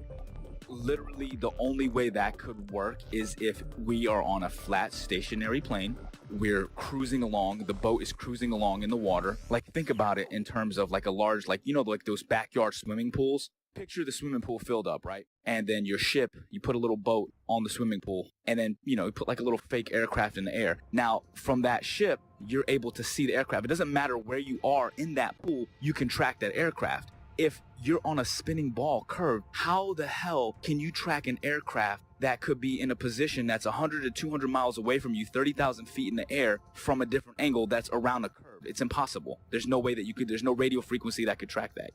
Literally, the only way that could work is if we are on a flat, stationary plane. We're cruising along. The boat is cruising along in the water. Like, think about it in terms of like a large, like, you know, like those backyard swimming pools. Picture the swimming pool filled up, right? And then your ship, you put a little boat on the swimming pool, and then, you know, you put like a little fake aircraft in the air. Now, from that ship, you're able to see the aircraft. It doesn't matter where you are in that pool, you can track that aircraft. If you're on a spinning ball curve, how the hell can you track an aircraft that could be in a position that's 100 to 200 miles away from you, 30,000 feet in the air from a different angle that's around a curve? It's impossible. There's no way that you could, there's no radio frequency that could track that.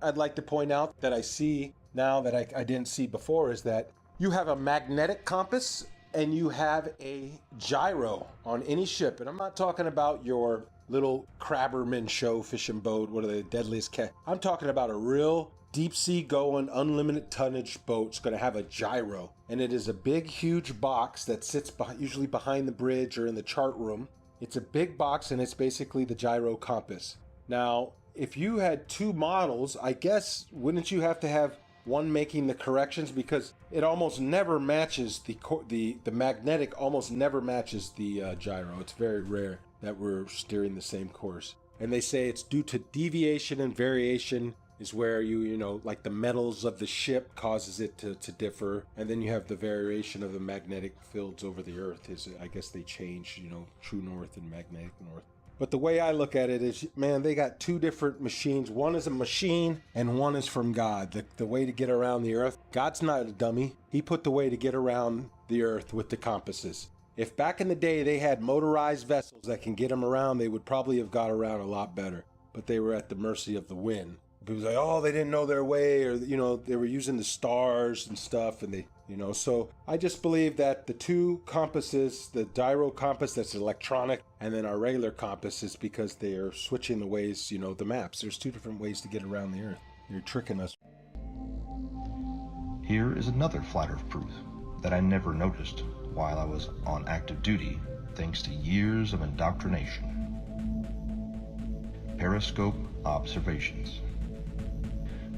I'd like to point out that I see now that I didn't see before is that you have a magnetic compass and you have a gyro on any ship. And I'm not talking about your little Crabberman show fishing boat, what are the deadliest cat? I'm talking about a real deep sea going, unlimited tonnage boat's going to have a gyro. And it is a big, huge box that sits usually behind the bridge or in the chart room. It's a big box and it's basically the gyro compass. Now, if you had two models, I guess, wouldn't you have to have one making the corrections, because it almost never matches the magnetic almost never matches the gyro. It's very rare that we're steering the same course. And they say it's due to deviation and variation is where you know, like the metals of the ship causes it to differ. And then you have the variation of the magnetic fields over the earth is, I guess they change, you know, true north and magnetic north. But the way I look at it is, man, they got two different machines. One is a machine and one is from God. The way to get around the earth. God's not a dummy. He put the way to get around the earth with the compasses. If back in the day they had motorized vessels that can get them around, they would probably have got around a lot better. But they were at the mercy of the wind. People say, oh, they didn't know their way, or, you know, they were using the stars and stuff, and they, you know, so I just believe that the two compasses, the gyro compass that's electronic, and then our regular compass is because they are switching the ways, you know, the maps. There's two different ways to get around the earth. You're tricking us. Here is another flat earth proof that I never noticed while I was on active duty, thanks to years of indoctrination. Periscope observations.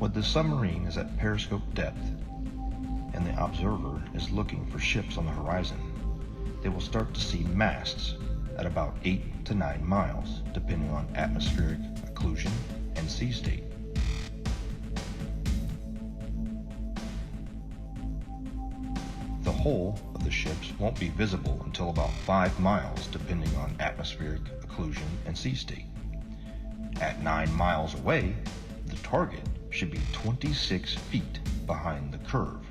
When the submarine is at periscope depth and the observer is looking for ships on the horizon, they will start to see masts at about 8 to 9 miles, depending on atmospheric occlusion and sea state. The hull of the ships won't be visible until about 5 miles, depending on atmospheric occlusion and sea state. At 9 miles away, the target should be 26 feet behind the curve,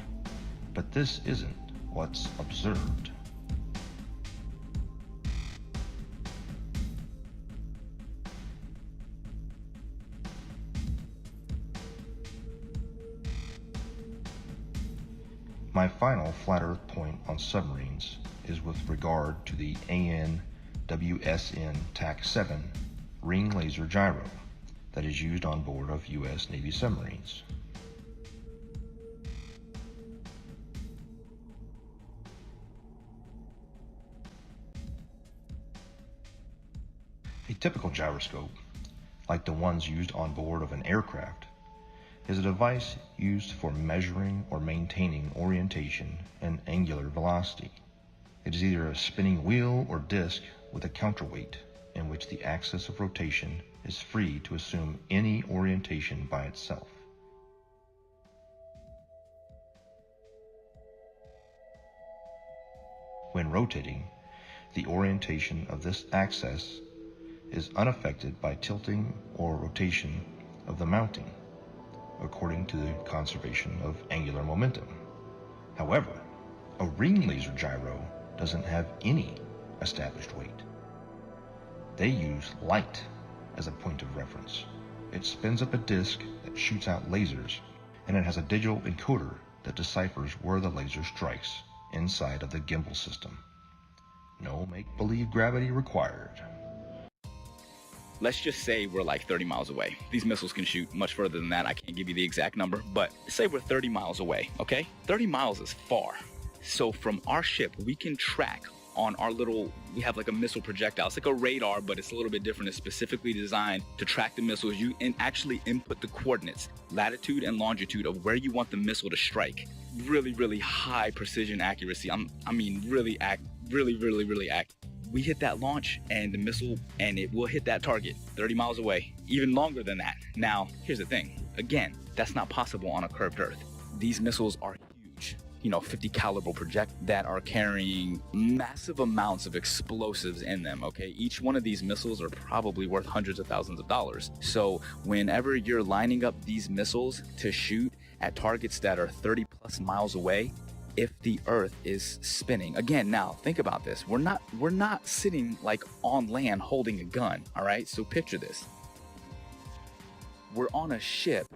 but this isn't what's observed. My final flat earth point on submarines is with regard to the AN/WSN TAC-7 ring laser gyro that is used on board of U.S. Navy submarines. A typical gyroscope, like the ones used on board of an aircraft, is a device used for measuring or maintaining orientation and angular velocity. It is either a spinning wheel or disc with a counterweight in which the axis of rotation is free to assume any orientation by itself. When rotating, the orientation of this axis is unaffected by tilting or rotation of the mounting, according to the conservation of angular momentum. However, a ring laser gyro doesn't have any established weight. They use light as a point of reference. It spins up a disk that shoots out lasers, and it has a digital encoder that deciphers where the laser strikes inside of the gimbal system. No make-believe gravity required. Let's just say we're like 30 miles away. These missiles can shoot much further than that. I can't give you the exact number, but say we're 30 miles away, okay? 30 miles is far. So from our ship, we can track on our we have like a missile projectile. It's like a radar, but it's a little bit different. It's specifically designed to track the missiles. You actually input the coordinates, latitude and longitude of where you want the missile to strike. Really, really high precision accuracy. Really accurate. We hit that launch and the missile, and it will hit that target 30 miles away, even longer than that. Now, here's the thing. Again, that's not possible on a curved Earth. These missiles are huge, 50 caliber projectiles that are carrying massive amounts of explosives in them, okay? Each one of these missiles are probably worth hundreds of thousands of dollars. So whenever you're lining up these missiles to shoot at targets that are 30 plus miles away, if the Earth is spinning, again, now think about this. We're not sitting like on land holding a gun, all right? So picture this. We're on a ship,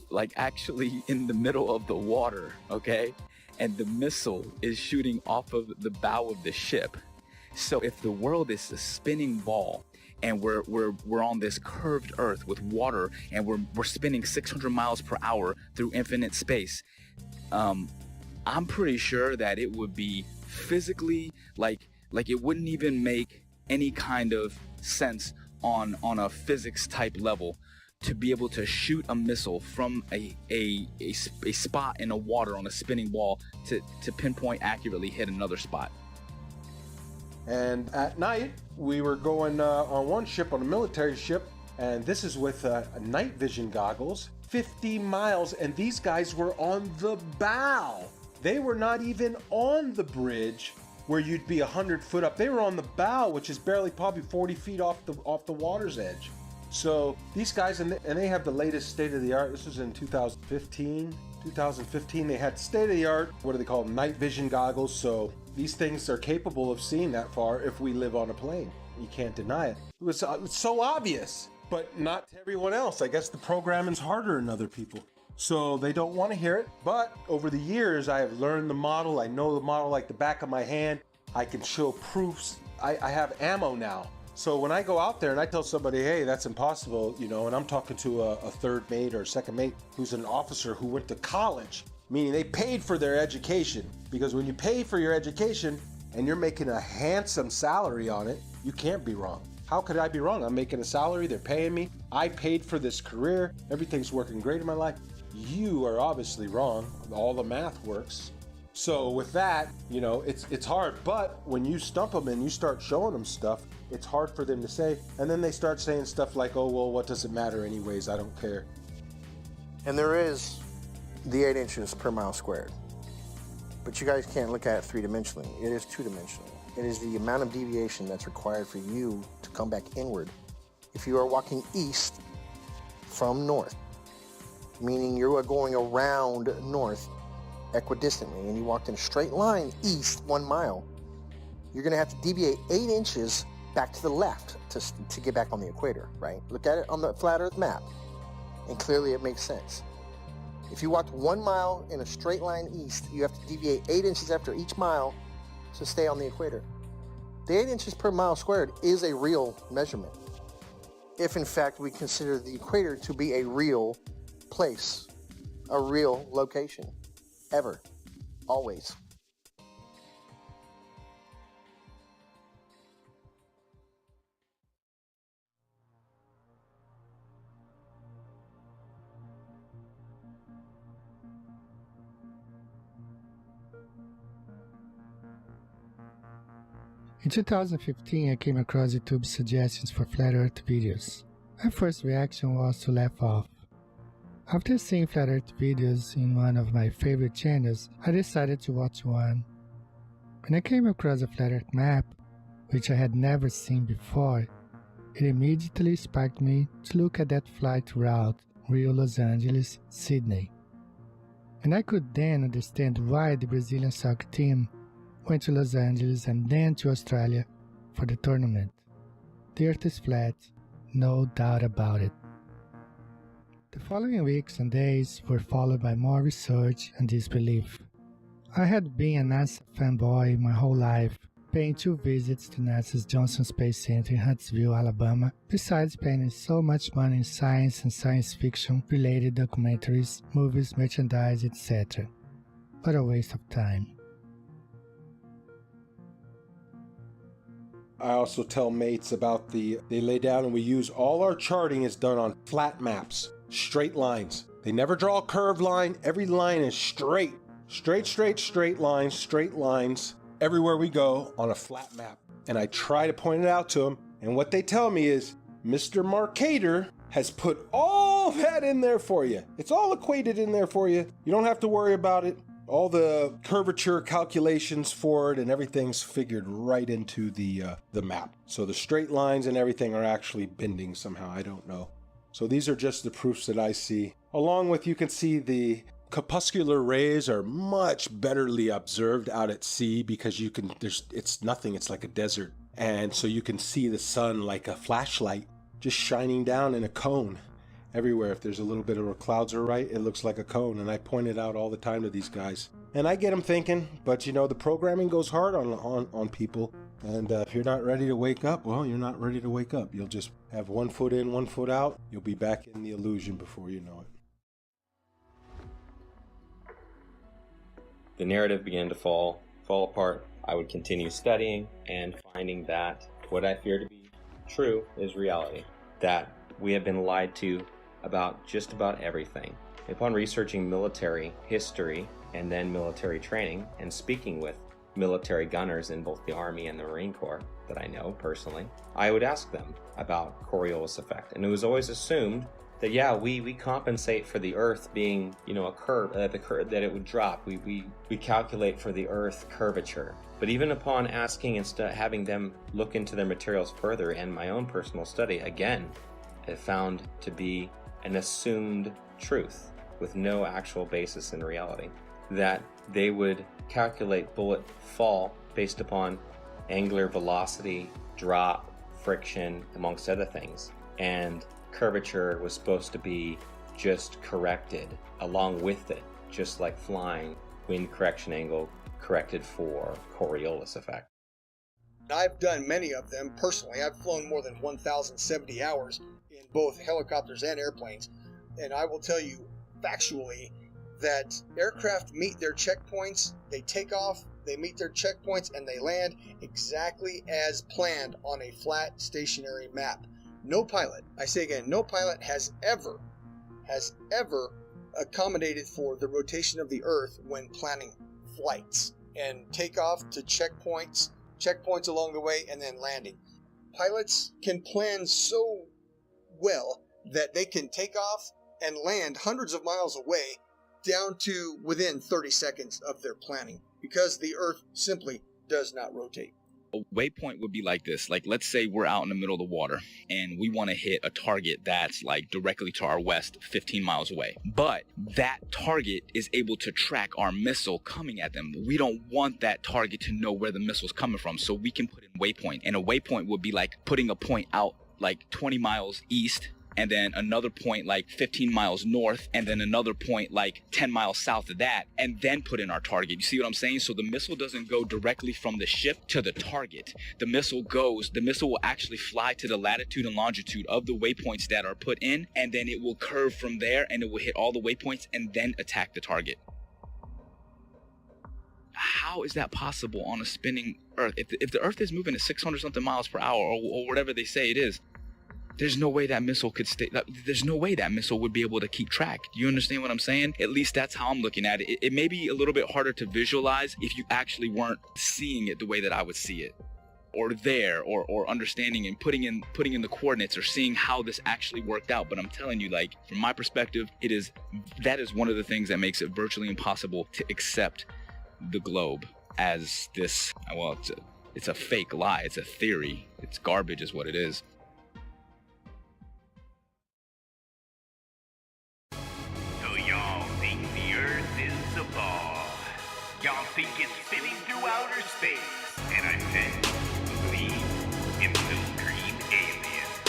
like actually in the middle of the water, okay? And the missile is shooting off of the bow of the ship. So if the world is a spinning ball and we're on this curved Earth with water and we're spinning 600 miles per hour through infinite space, I'm pretty sure that it would be physically like it wouldn't even make any kind of sense on a physics type level to be able to shoot a missile from a spot in the water on a spinning ball to pinpoint accurately hit another spot. And at night, we were going on one ship, on a military ship, and this is with night vision goggles, 50 miles, and these guys were on the bow. They were not even on the bridge where you'd be 100 foot up. They were on the bow, which is barely probably 40 feet off the water's edge. So these guys, and they have the latest state-of-the-art. This was in 2015. 2015, they had state-of-the-art, what do they call them, night vision goggles. So these things are capable of seeing that far if we live on a plane. You can't deny it. It was so obvious, but not to everyone else. I guess the programming's harder than other people, so they don't want to hear it. But over the years, I have learned the model. I know the model like the back of my hand. I can show proofs. I have ammo now. So when I go out there and I tell somebody, hey, that's impossible, and I'm talking to a third mate or second mate who's an officer who went to college, meaning they paid for their education. Because when you pay for your education and you're making a handsome salary on it, you can't be wrong. How could I be wrong? I'm making a salary, they're paying me, I paid for this career, everything's working great in my life. You are obviously wrong. All the math works. So with that, it's hard. But when you stump them and you start showing them stuff, it's hard for them to say. And then they start saying stuff like, oh, well, what does it matter anyways? I don't care. And there is the 8 inches per mile squared. But you guys can't look at it three-dimensionally. It is two-dimensional. It is the amount of deviation that's required for you to come back inward. If you are walking east from north, meaning you are going around north equidistantly, and you walked in a straight line east 1 mile, you're going to have to deviate 8 inches back to the left to get back on the equator, right? Look at it on the flat earth map, and clearly it makes sense. If you walked 1 mile in a straight line east, you have to deviate 8 inches after each mile to stay on the equator. The 8 inches per mile squared is a real measurement, if in fact we consider the equator to be a real place, a real location, ever, always. In 2015, I came across YouTube's suggestions for Flat Earth videos. My first reaction was to laugh off. After seeing Flat Earth videos in one of my favorite channels, I decided to watch one. When I came across a Flat Earth map which I had never seen before, it immediately sparked me to look at that flight route Rio, Los Angeles, Sydney. And I could then understand why the Brazilian soccer team went to Los Angeles and then to Australia for the tournament. The Earth is flat, no doubt about it. The following weeks and days were followed by more research and disbelief. I had been a NASA fanboy my whole life, paying 2 visits to NASA's Johnson Space Center in Huntsville, Alabama, besides spending so much money in science and science fiction related documentaries, movies, merchandise, etc. What a waste of time. I also tell mates about they lay down and we use all our charting is done on flat maps, straight lines. They never draw a curved line. Every line is straight. Straight lines. Everywhere we go on a flat map. And I try to point it out to them. And what they tell me is, Mr. Marcator has put all that in there for you. It's all equated in there for you. You don't have to worry about it. All the curvature calculations for it and everything's figured right into the map. So the straight lines and everything are actually bending somehow. I don't know. So these are just the proofs that I see. Along with, you can see the corpuscular rays are much betterly observed out at sea because it's nothing, it's like a desert. And so you can see the sun like a flashlight just shining down in a cone everywhere. If there's a little bit of clouds are right, it looks like a cone. And I point it out all the time to these guys. And I get them thinking, but you know, the programming goes hard on people. And if you're not ready to wake up, well, you're not ready to wake up. You'll just have 1 foot in, 1 foot out. You'll be back in the illusion before you know it. The narrative began to fall apart. I would continue studying and finding that what I fear to be true is reality. That we have been lied to about just about everything. Upon researching military history and then military training and speaking with military gunners in both the Army and the Marine Corps that I know personally, I would ask them about Coriolis effect. And it was always assumed that, yeah, we compensate for the Earth being, you know, a curve, that it would drop. We calculate for the Earth curvature. But even upon asking and having them look into their materials further and my own personal study, again, it found to be an assumed truth with no actual basis in reality. That they would calculate bullet fall based upon angular velocity, drop, friction, amongst other things. And curvature was supposed to be just corrected along with it, just like flying, wind correction angle corrected for Coriolis effect. I've done many of them personally. I've flown more than 1,070 hours in both helicopters and airplanes, and I will tell you factually that aircraft meet their checkpoints, they take off, they meet their checkpoints, and they land exactly as planned on a flat stationary map. No pilot, I say again, no pilot has ever accommodated for the rotation of the Earth when planning flights and takeoff to checkpoints along the way, and then landing. Pilots can plan so well that they can take off and land hundreds of miles away down to within 30 seconds of their planning because the Earth simply does not rotate. A waypoint would be like this. Like, let's say we're out in the middle of the water and we want to hit a target that's like directly to our west, 15 miles away. But that target is able to track our missile coming at them. We don't want that target to know where the missile's coming from, so we can put in waypoint. And a waypoint would be like putting a point out like 20 miles east, and then another point like 15 miles north, and then another point like 10 miles south of that, and then put in our target. You see what I'm saying? So the missile doesn't go directly from the ship to the target. The missile will actually fly to the latitude and longitude of the waypoints that are put in, and then it will curve from there, and it will hit all the waypoints and then attack the target. How is that possible on a spinning Earth? If the Earth is moving at 600 something miles per hour, or whatever they say it is, there's no way that missile could stay. There's no way that missile would be able to keep track. Do you understand what I'm saying? At least that's how I'm looking at it. It may be a little bit harder to visualize if you actually weren't seeing it the way that I would see it, or there, or understanding and putting in the coordinates, or seeing how this actually worked out. But I'm telling you, like, from my perspective, that is one of the things that makes it virtually impossible to accept the globe as this, well, It's a fake lie. It's a theory. It's garbage is what it is. So y'all think the Earth is a ball. Y'all think it's spinning through outer space. And I said, believe in blue green aliens.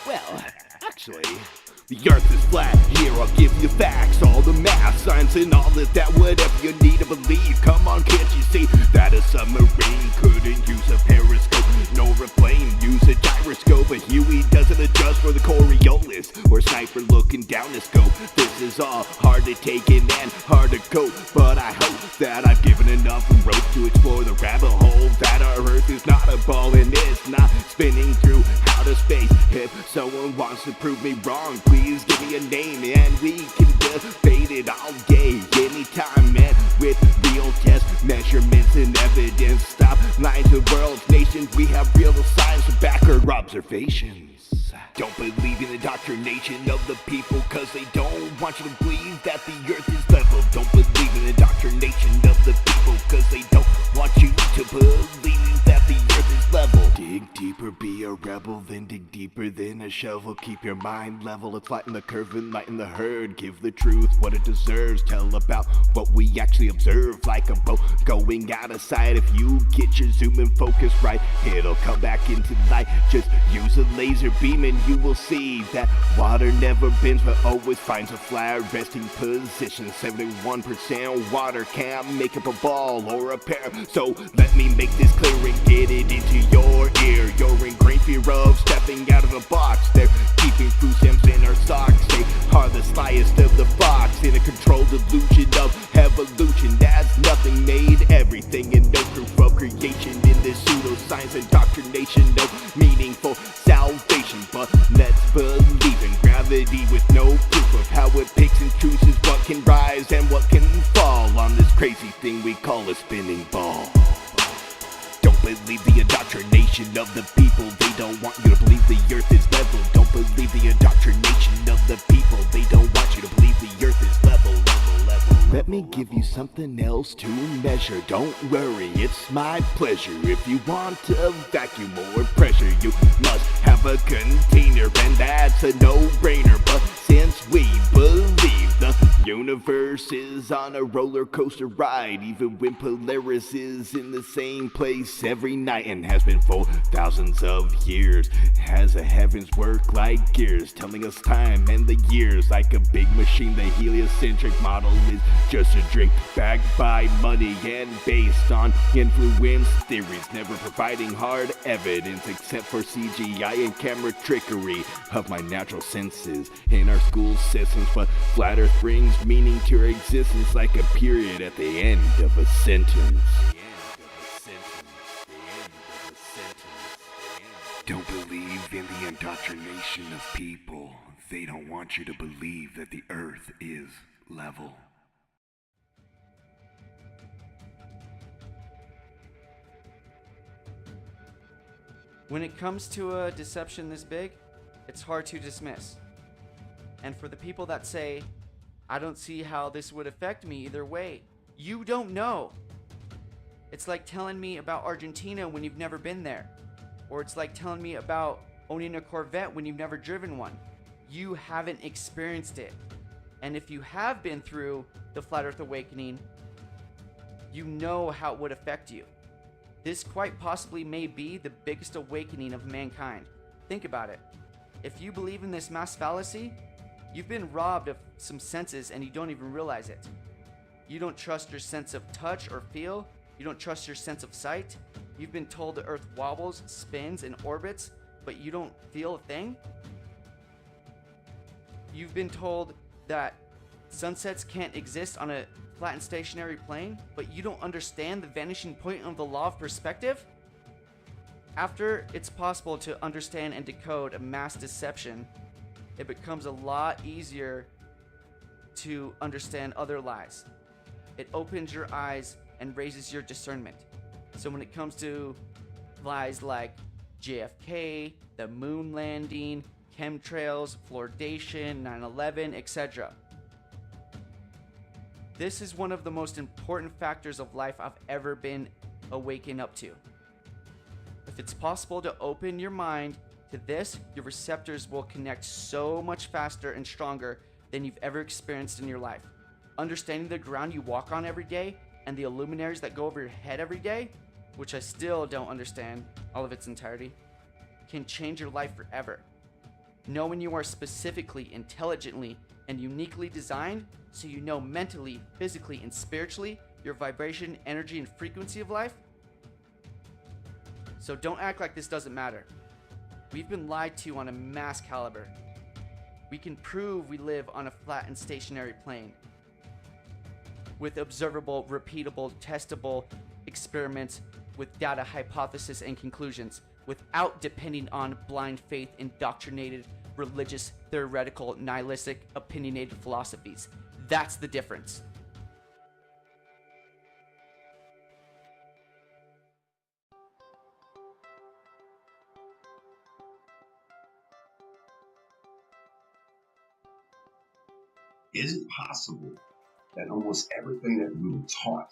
Well, actually, the Earth is flat. Here I'll give you facts, all the math, science, and all that whatever you need to believe. Come on, can't you see that a submarine couldn't use a periscope, nor a plane use a gyroscope? But Huey doesn't adjust for the Coriolis or sniper looking down the scope. This is all hard to take in and hard to cope, but I hope that I've given enough rope to explore the rabbit hole that our Earth is not a ball and it's not spinning through outer space. If someone wants to prove me wrong, please give me a name and we can debate it all day, anytime, and with real tests, measurements, and evidence. Stop lying to the world's nations. We have real science to back our observations. Don't believe in the indoctrination of the people, cause they don't want you to believe that the Earth is level. Don't believe in the indoctrination of the people, cause they don't want you to believe that the Earth is level. Dig deeper, be a rebel, then dig deeper than a shovel. Keep your mind level, it's flatten the curve and lighten the herd. Give the truth what it deserves, tell about what we actually observe. Like a boat going out of sight, if you get your zoom and focus right, it'll come back into light. Just use a laser beam and you will see that water never bends but always finds a flat resting position. 71% water can't make up a ball or a pair, so let me make this clear and get it into your ear. You're in great fear of stepping out of the box. They're keeping food stamps in our socks. They are the slyest of the fox in a controlled illusion of evolution. As nothing made everything and no proof of creation in this pseudoscience indoctrination. No meaningful salvation, but let's believe in gravity with no proof of how it picks and chooses what can rise and what can fall on this crazy thing we call a spinning ball. Don't believe the indoctrination of the people. They don't want you to believe the Earth is level. Don't believe the indoctrination of the people. They don't want you to believe the Earth is level. Let me give you something else to measure. Don't worry, it's my pleasure. If you want to vacuum or pressure, you must have a container, and that's a no-brainer. But since we believe the universe is on a roller coaster ride, even when Polaris is in the same place every night and has been for thousands of years, has the heavens work like gears, telling us time and the years like a big machine. The heliocentric model is just a drink backed by money and based on influence theories, never providing hard evidence except for CGI and camera trickery of my natural senses in our school systems. But flat Earth brings meaning to our existence like a period at the end of a sentence. Don't believe in the indoctrination of people. They don't want you to believe that the Earth is level. When it comes to a deception this big, it's hard to dismiss. And for the people that say, I don't see how this would affect me either way, you don't know. It's like telling me about Argentina when you've never been there. Or it's like telling me about owning a Corvette when you've never driven one. You haven't experienced it. And if you have been through the Flat Earth Awakening, you know how it would affect you. This quite possibly may be the biggest awakening of mankind. Think about it. If you believe in this mass fallacy, you've been robbed of some senses and you don't even realize it. You don't trust your sense of touch or feel. You don't trust your sense of sight. You've been told the Earth wobbles, spins, and orbits, but you don't feel a thing. You've been told that sunsets can't exist on a flat and stationary plane, but you don't understand the vanishing point of the law of perspective. After it's possible to understand and decode a mass deception, it becomes a lot easier to understand other lies. It opens your eyes and raises your discernment. So when it comes to lies like JFK, the moon landing, chemtrails, fluoridation, 9/11, etc., this is one of the most important factors of life I've ever been awakened up to. If it's possible to open your mind to this, your receptors will connect so much faster and stronger than you've ever experienced in your life. Understanding the ground you walk on every day and the luminaries that go over your head every day, which I still don't understand all of its entirety, can change your life forever. Knowing you are specifically, intelligently, and uniquely designed so you know mentally, physically, and spiritually your vibration, energy, and frequency of life. So don't act like this doesn't matter. We've been lied to on a mass caliber. We can prove we live on a flat and stationary plane with observable, repeatable, testable experiments with data, hypothesis, and conclusions without depending on blind faith, indoctrinated, religious, theoretical, nihilistic, opinionated philosophies. That's the difference. Is it possible that almost everything that we were taught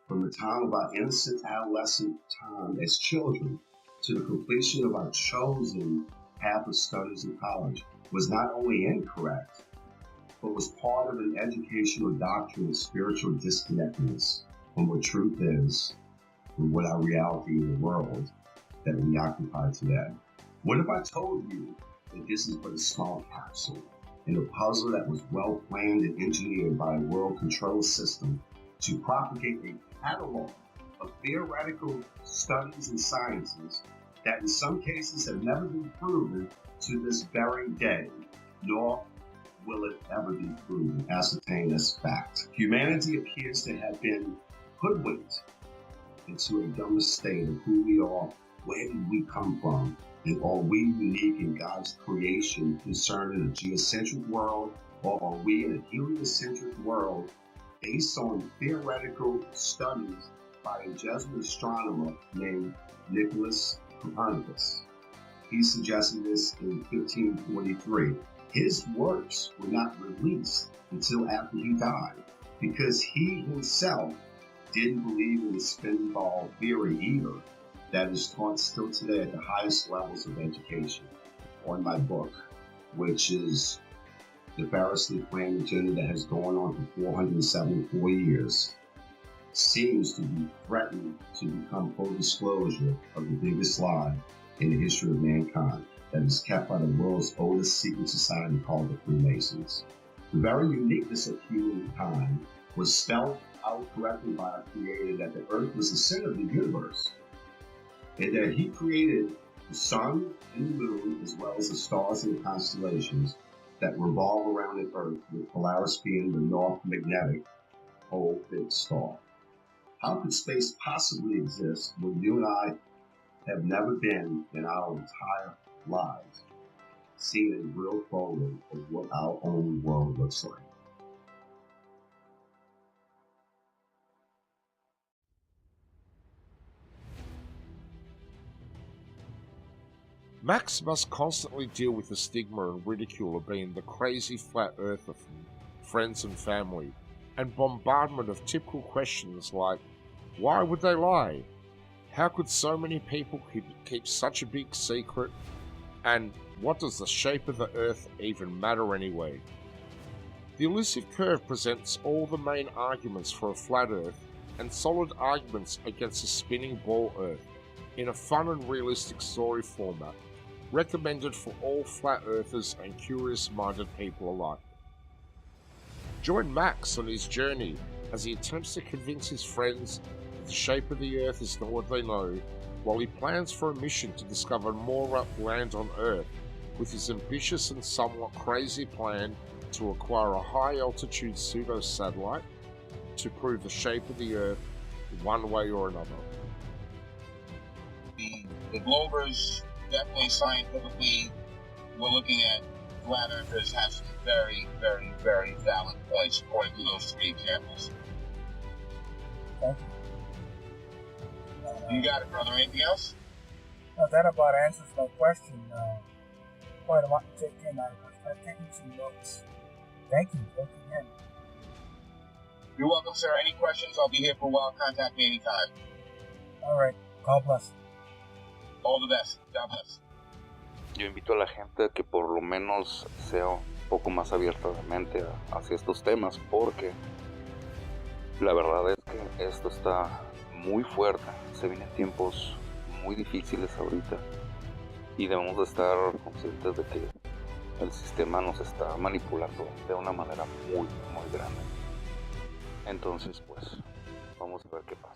from the time of our innocent adolescent time as children to the completion of our chosen path of studies in college was not only incorrect, but was part of an educational doctrine of spiritual disconnectedness from what truth is and what our reality in the world that we occupy today? What if I told you that this is but a small capsule in a puzzle that was well planned and engineered by a world control system to propagate a catalog of theoretical studies and sciences that in some cases have never been proven to this very day, nor will it ever be proven, ascertained as fact. Humanity appears to have been hoodwinked into a dumber state of who we are, where did we come from, and are we unique in God's creation concerning a geocentric world, or are we in a heliocentric world based on theoretical studies by a Jesuit astronomer named Nicholas Copernicus? He suggested this in 1543. His works were not released until after he died because he himself didn't believe in the spin ball theory either that is taught still today at the highest levels of education. On my book, which is the variously planned agenda that has gone on for 474 years, seems to be threatened to become full disclosure of the biggest lie in the history of mankind that is kept by the world's oldest secret society called the Freemasons. The very uniqueness of humankind was spelled out correctly by our Creator that the earth was the center of the universe, and that He created the sun and the moon as well as the stars and the constellations that revolve around the earth, with Polaris being the north magnetic pole big star. How could space possibly exist when you and I have never been in our entire lives seen a real photo of what our own world looks like? Max must constantly deal with the stigma and ridicule of being the crazy flat earther from friends and family, and bombardment of typical questions like, why would they lie? How could so many people keep such a big secret? And what does the shape of the earth even matter anyway? The elusive curve presents all the main arguments for a flat earth and solid arguments against a spinning ball earth in a fun and realistic story format, recommended for all flat earthers and curious-minded people alike. Join Max on his journey as he attempts to convince his friends that the shape of the earth is not what they know, while he plans for a mission to discover more land on Earth with his ambitious and somewhat crazy plan to acquire a high-altitude pseudo-satellite to prove the shape of the Earth one way or another. The Globers, definitely scientifically, we're looking at flat earthers have some very, very, very valid points according to those three examples. Thank you. You got it, brother. Anything else? No, that about answers my question. Quite a lot to take in. I've taken some notes. Thank you. Thank you again. You're welcome, sir. Any questions? I'll be here for a while. Contact me anytime. All right. God bless. All the best. God bless. Yo invito a la gente a que por lo menos sea un poco más abierta de mente hacia estos temas, porque la verdad es que esto está muy fuerte. Se vienen tiempos muy difíciles ahorita y debemos de estar conscientes de que el sistema nos está manipulando de una manera muy, muy grande. Entonces, pues, vamos a ver qué pasa.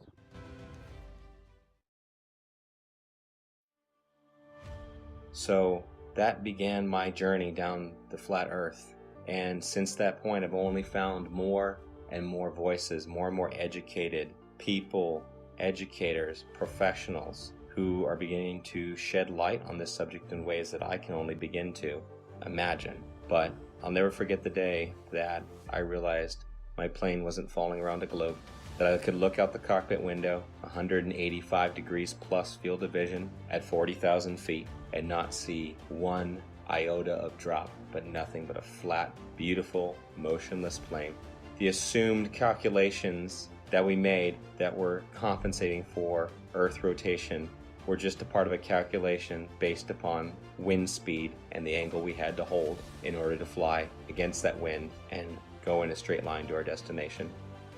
So that began my journey down the flat earth. And since that point, I've only found more and more voices, more and more educated people, educators, professionals who are beginning to shed light on this subject in ways that I can only begin to imagine. But I'll never forget the day that I realized my plane wasn't falling around a globe, that I could look out the cockpit window, 185 degrees plus field of vision at 40,000 feet, and not see one iota of drop, but nothing but a flat, beautiful, motionless plane. The assumed calculations that we made that were compensating for Earth rotation were just a part of a calculation based upon wind speed and the angle we had to hold in order to fly against that wind and go in a straight line to our destination.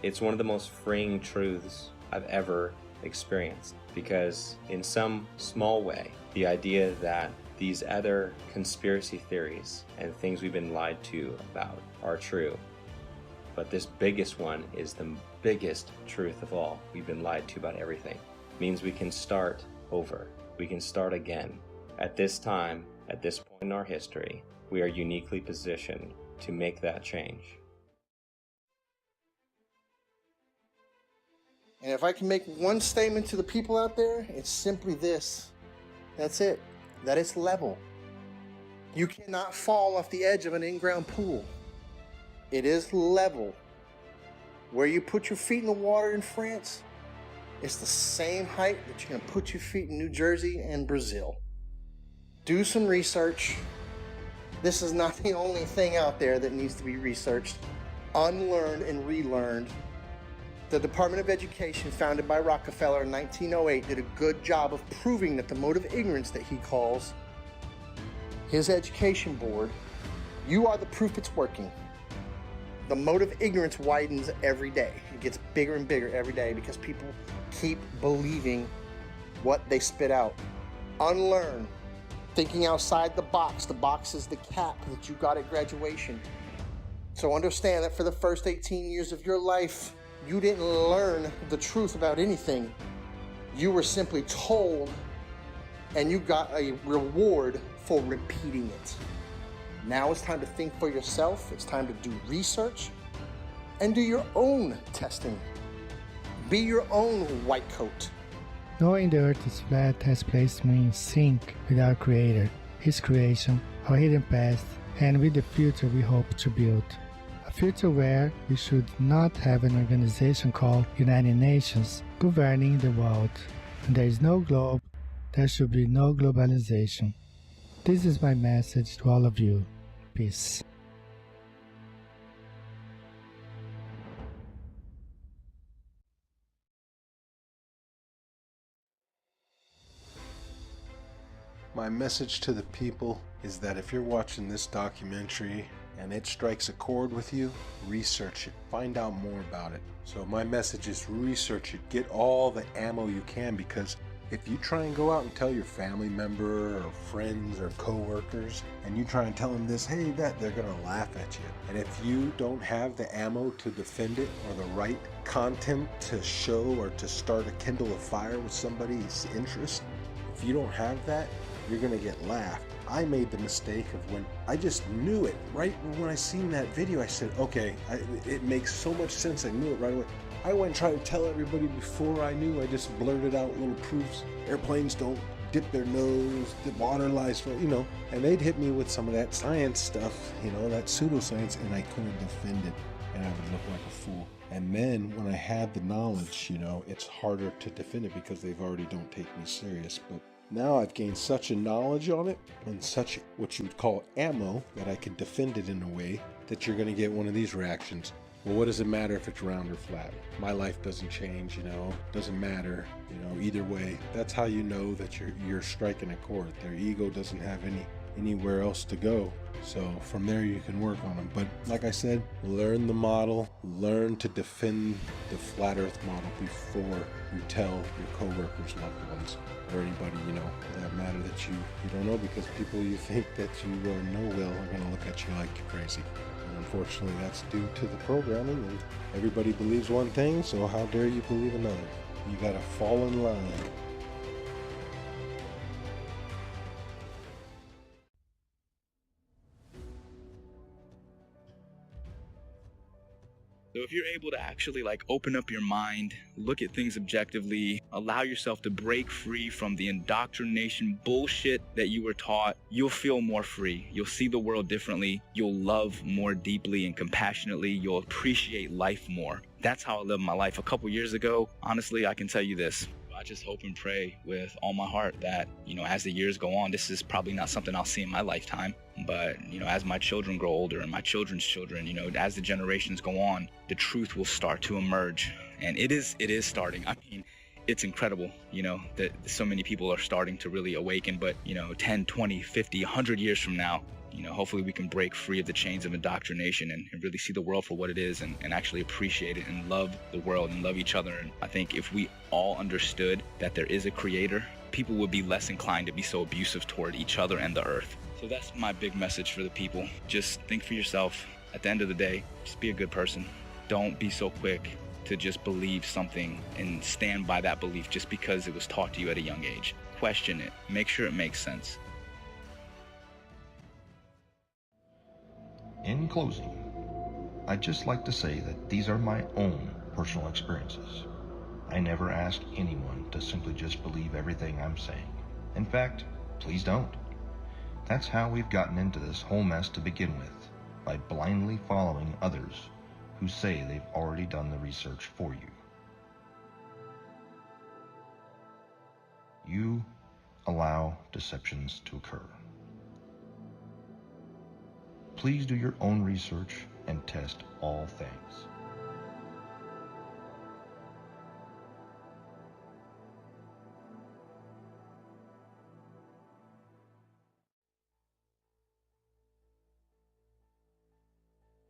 It's one of the most freeing truths I've ever experienced, because in some small way, the idea that these other conspiracy theories and things we've been lied to about are true. But this biggest one is the biggest truth of all. We've been lied to about everything. It means we can start over. We can start again. At this time, at this point in our history, we are uniquely positioned to make that change. And if I can make one statement to the people out there, it's simply this. That's it. That it's level. You cannot fall off the edge of an in-ground pool. It is level. Where you put your feet in the water in France, it's the same height that you're going to put your feet in New Jersey and Brazil. Do some research. This is not the only thing out there that needs to be researched, unlearned and relearned. The Department of Education, founded by Rockefeller in 1908, did a good job of proving that the mode of ignorance that he calls his education board, you are the proof it's working. The mode of ignorance widens every day. It gets bigger and bigger every day because people keep believing what they spit out. Unlearn. Thinking outside the box. The box is the cap that you got at graduation. So understand that for the first 18 years of your life, you didn't learn the truth about anything. You were simply told, and you got a reward for repeating it. Now it's time to think for yourself. It's time to do research and do your own testing. Be your own white coat. Knowing the earth is flat has placed me in sync with our Creator, His creation, our hidden past, and with the future we hope to build. A future where we should not have an organization called United Nations governing the world. And there is no globe, there should be no globalization. This is my message to all of you. Peace. My message to the people is that if you're watching this documentary and it strikes a chord with you, research it. Find out more about it. So my message is research it. Get all the ammo you can, because if you try and go out and tell your family member or friends or coworkers and you try and tell them this, hey, that, they're going to laugh at you. And if you don't have the ammo to defend it or the right content to show or to start a kindle a fire with somebody's interest, if you don't have that, you're going to get laughed. I made the mistake of when I just knew it. Right when I seen that video, I said, okay, it makes so much sense. I knew it right away. I went and tried to tell everybody before I knew. I just blurted out little proofs. Airplanes don't dip their nose, the water lies, and they'd hit me with some of that science stuff, that pseudoscience, and I couldn't defend it, and I would look like a fool. And then when I had the knowledge, it's harder to defend it because they've already don't take me serious. But now I've gained such a knowledge on it and such what you would call ammo that I can defend it in a way that you're going to get one of these reactions. well, what does it matter if it's round or flat? My life doesn't change, doesn't matter, either way. That's how you know that you're striking a chord. Their ego doesn't have anywhere else to go. So from there you can work on them. But like I said, learn the model, learn to defend the flat earth model before you tell your coworkers, loved ones, or anybody, for that matter that you don't know, because people you think that you know well are going to look at you like you're crazy. And unfortunately, that's due to the programming, and everybody believes one thing, so how dare you believe another? You got to fall in line. So if you're able to actually open up your mind, look at things objectively, allow yourself to break free from the indoctrination bullshit that you were taught, you'll feel more free. You'll see the world differently. You'll love more deeply and compassionately. You'll appreciate life more. That's how I lived my life. A couple years ago, honestly, I can tell you this. I just hope and pray with all my heart that, as the years go on, this is probably not something I'll see in my lifetime. But, as my children grow older and my children's children, as the generations go on, the truth will start to emerge. And it is starting. I mean, it's incredible, that so many people are starting to really awaken. But, 10, 20, 50, 100 years from now, hopefully we can break free of the chains of indoctrination and really see the world for what it is and actually appreciate it and love the world and love each other. And I think if we all understood that there is a creator, people would be less inclined to be so abusive toward each other and the earth. So that's my big message for the people. Just think for yourself. At the end of the day, just be a good person. Don't be so quick to just believe something and stand by that belief just because it was taught to you at a young age. Question it. Make sure it makes sense. In closing, I'd just like to say that these are my own personal experiences. I never ask anyone to simply just believe everything I'm saying. In fact, please don't. That's how we've gotten into this whole mess to begin with, by blindly following others who say they've already done the research for you. You allow deceptions to occur. Please do your own research and test all things.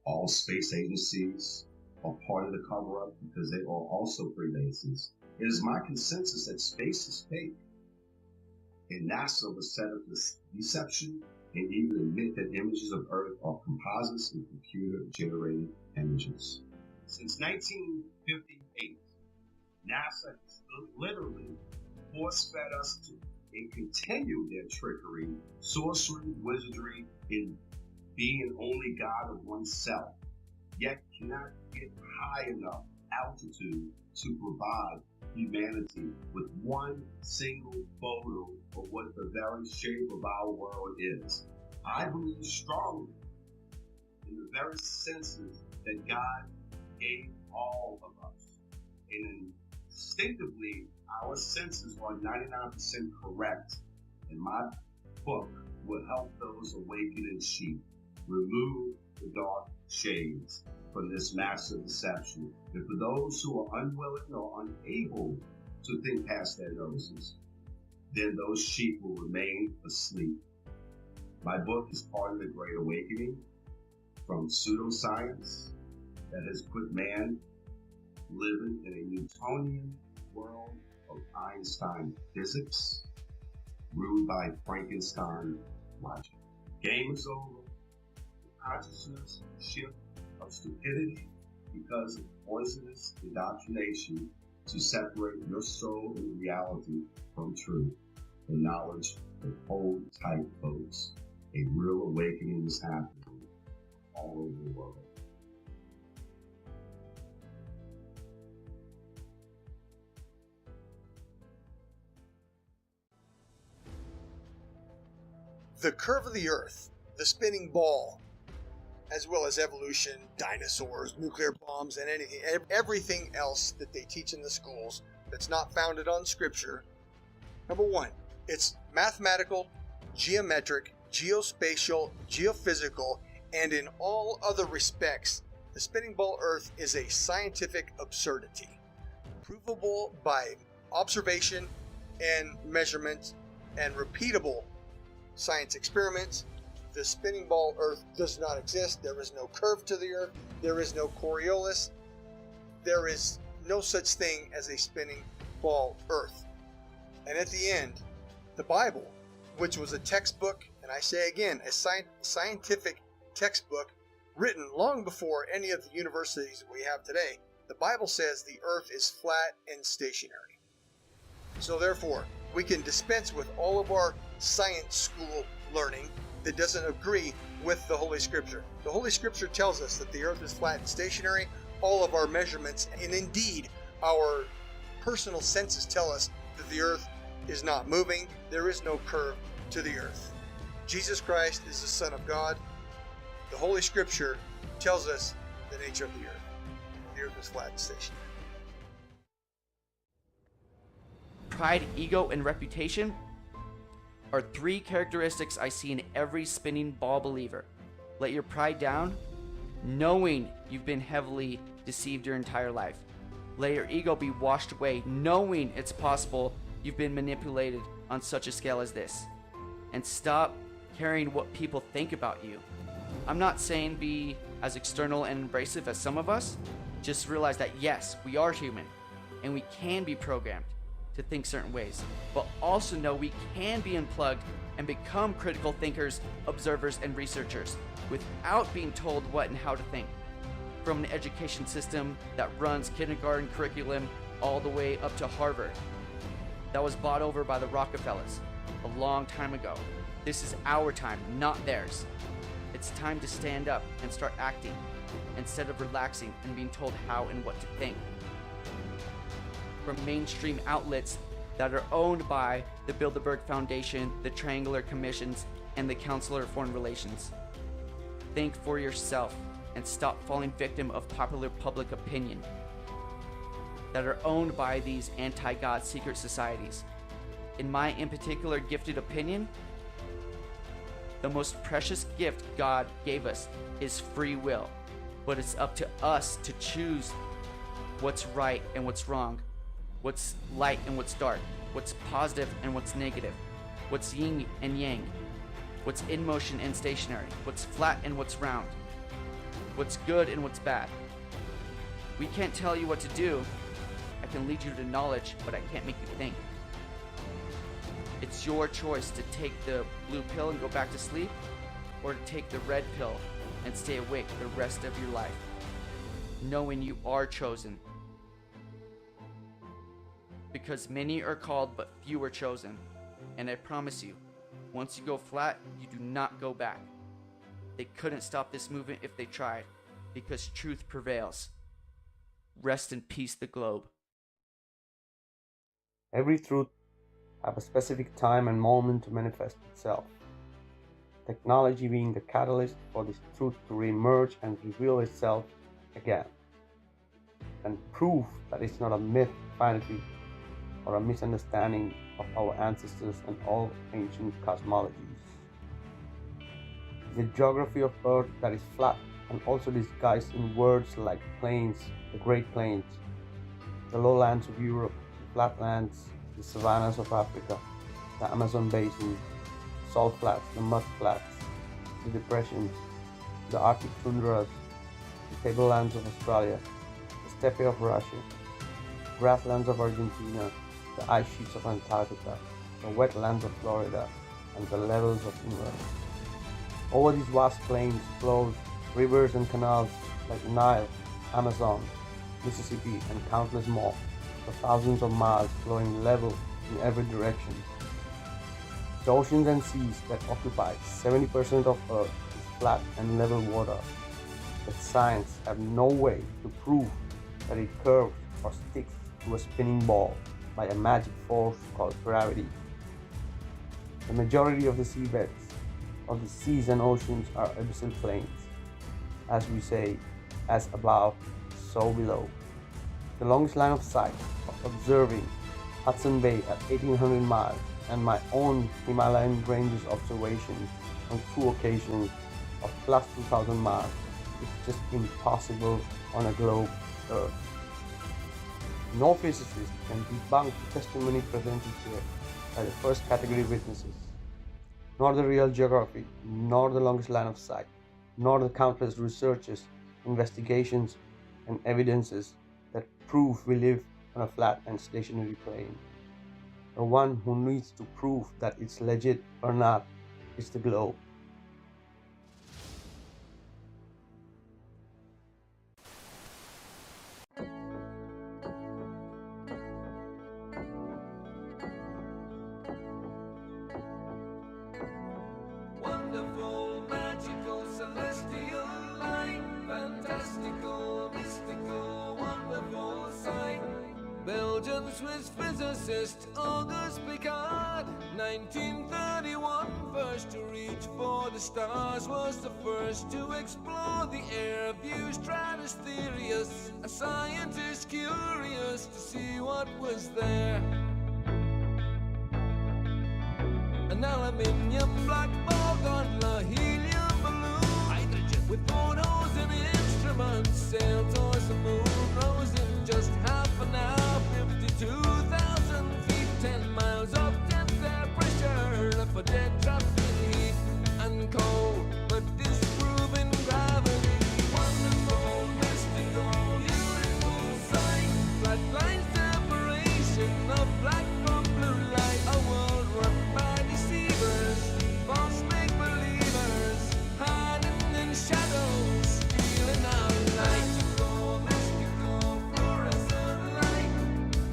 All space agencies are part of the cover-up because they are also Freemasons. It is my consensus that space is fake. And NASA was set up this deception and even admit that images of Earth are composites and computer-generated images. Since 1958, NASA has literally force-fed us to and continue their trickery, sorcery, wizardry, and being only God of oneself, yet cannot get high enough altitude to provide humanity with one single photo of what the very shape of our world is. I believe strongly in the very senses that God gave all of us. And instinctively, our senses are 99% correct. And my book will help those awakening sheep remove the dark shades from this massive deception. And for those who are unwilling or unable to think past their noses, then those sheep will remain asleep. My book is part of the Great Awakening from pseudoscience that has put man living in a Newtonian world of Einstein physics, ruled by Frankenstein logic. Game is over. Consciousness shift of stupidity because of poisonous indoctrination to separate your soul and reality from truth and knowledge. And hold tight, folks. A real awakening is happening all over the world. The curve of the Earth, the spinning ball, as well as evolution, dinosaurs, nuclear bombs, and everything else that they teach in the schools that's not founded on scripture. Number one, it's mathematical, geometric, geospatial, geophysical, and in all other respects, The spinning ball Earth is a scientific absurdity, provable by observation and measurement and repeatable science experiments. The spinning ball Earth does not exist. There is no curve to the Earth. There is no Coriolis. There is no such thing as a spinning ball Earth. And at the end, the Bible, which was a textbook, and I say again, a scientific textbook written long before any of the universities we have today, the Bible says the Earth is flat and stationary. So therefore, we can dispense with all of our science school learning that doesn't agree with the Holy Scripture. The Holy Scripture tells us that the Earth is flat and stationary. All of our measurements, and indeed our personal senses, tell us that the Earth is not moving. There is no curve to the Earth. Jesus Christ is the Son of God. The Holy Scripture tells us the nature of the Earth. The Earth is flat and stationary. Pride, ego, and reputation are three characteristics I see in every spinning ball believer. Let your pride down, knowing you've been heavily deceived your entire life. Let your ego be washed away, knowing it's possible you've been manipulated on such a scale as this. And stop caring what people think about you. I'm not saying be as external and abrasive as some of us. Just realize that yes, we are human, and we can be programmed to think certain ways, but also know we can be unplugged and become critical thinkers, observers, and researchers without being told what and how to think. From an education system that runs kindergarten curriculum all the way up to Harvard, that was bought over by the Rockefellers a long time ago. This is our time, not theirs. It's time to stand up and start acting instead of relaxing and being told how and what to think. From mainstream outlets that are owned by the Bilderberg Foundation, the Triangular Commissions, and the Council of Foreign Relations. Think for yourself and stop falling victim of popular public opinion that are owned by these anti-God secret societies. In my in particular gifted opinion, the most precious gift God gave us is free will, but it's up to us to choose what's right and what's wrong, what's light and what's dark, what's positive and what's negative, what's yin and yang, what's in motion and stationary, what's flat and what's round, what's good and what's bad. We can't tell you what to do. I can lead you to knowledge, but I can't make you think. It's your choice to take the blue pill and go back to sleep, or to take the red pill and stay awake the rest of your life, knowing you are chosen. Because many are called, but few are chosen. And I promise you, once you go flat, you do not go back. They couldn't stop this movement if they tried, because truth prevails. Rest in peace, the globe. Every truth has a specific time and moment to manifest itself. Technology being the catalyst for this truth to re-emerge and reveal itself again. And proof that it's not a myth, fantasy, or a misunderstanding of our ancestors and all ancient cosmologies. The geography of Earth that is flat and also disguised in words like plains, the Great Plains, the lowlands of Europe, the flatlands, the savannas of Africa, the Amazon basin, the salt flats, the mud flats, the depressions, the Arctic tundras, the tablelands of Australia, the steppe of Russia, grasslands of Argentina, the ice sheets of Antarctica, the wetlands of Florida, and the levels of England. Over these vast plains flows rivers and canals like Nile, Amazon, Mississippi, and countless more, for thousands of miles flowing level in every direction. The oceans and seas that occupy 70% of Earth is flat and level water, but science have no way to prove that it curves or sticks to a spinning ball by a magic force called gravity. The majority of the seabeds of the seas and oceans are abyssal plains. As we say, as above, so below. The longest line of sight of observing Hudson Bay at 1800 miles and my own Himalayan ranges observations on 2 occasions of plus 2000 miles It's just impossible on a globe Earth. No physicist can debunk the testimony presented here by the first category witnesses, nor the real geography, nor the longest line of sight, nor the countless researches, investigations, and evidences that prove we live on a flat and stationary plane. The one who needs to prove that it's legit or not is the globe. Wonderful, magical, celestial light, fantastical, mystical, wonderful sight. Belgian Swiss physicist Auguste Piccard, 1931, first to reach for the stars, was the first to explore the air view stratospherius, a scientist curious to see what was there. An aluminium black ball gondola, helium balloon, hydrogen with photos and instruments, sailed towards the moon, rose in just half an hour, 52,000 feet, 10 miles up, 10th air pressure, left for dead, trapped in heat and cold, but disproving gravity. Wonderful, mystical, beautiful sight, flat line separation of black from blue light, a world run by deceivers, false make-believers, hiding in shadows, stealing our light. Mystical, fluorescent light,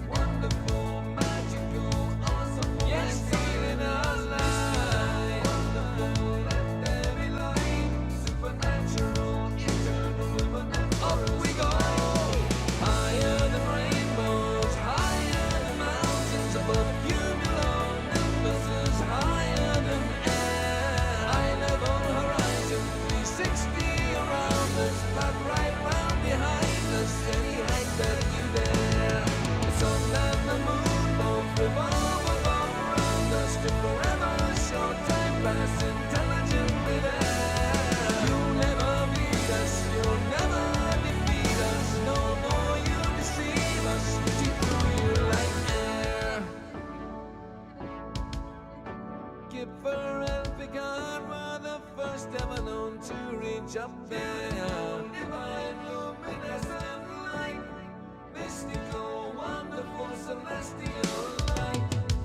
wonderful, magical, awesome, yes, stealing our light. Wonderful, let there be light, supernatural, eternal, immanent. Up we go, higher than rainbows, higher than mountains, above cumulonimbus is higher than air. High level horizon, 360 around us, flat right round behind us, any height that you dare. The sun and the moon both revolve above around us to forever show time pass intelligently there. You'll never beat us, you'll never defeat us, no more you deceive us, we see through you like air. Kipper and Picard were the first ever known to reach up there. Divine, luminescent light, mystical, wonderful, celestial light.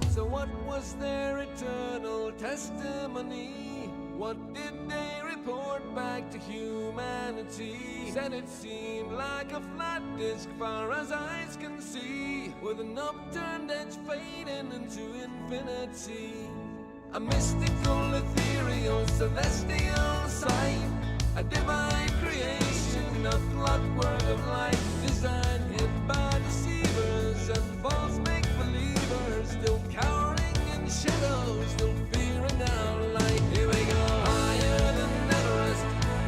So what was their eternal testimony? What did they report back to humanity? Said it seemed like a flat disk far as eyes can see, with an upturned edge fading into infinity. A mystical, ethereal, celestial sight, a divine creation, a clockwork of light, designed hid by deceivers and false make-believers, still cowering in shadows, still fearing our light. Here we go, higher than Everest,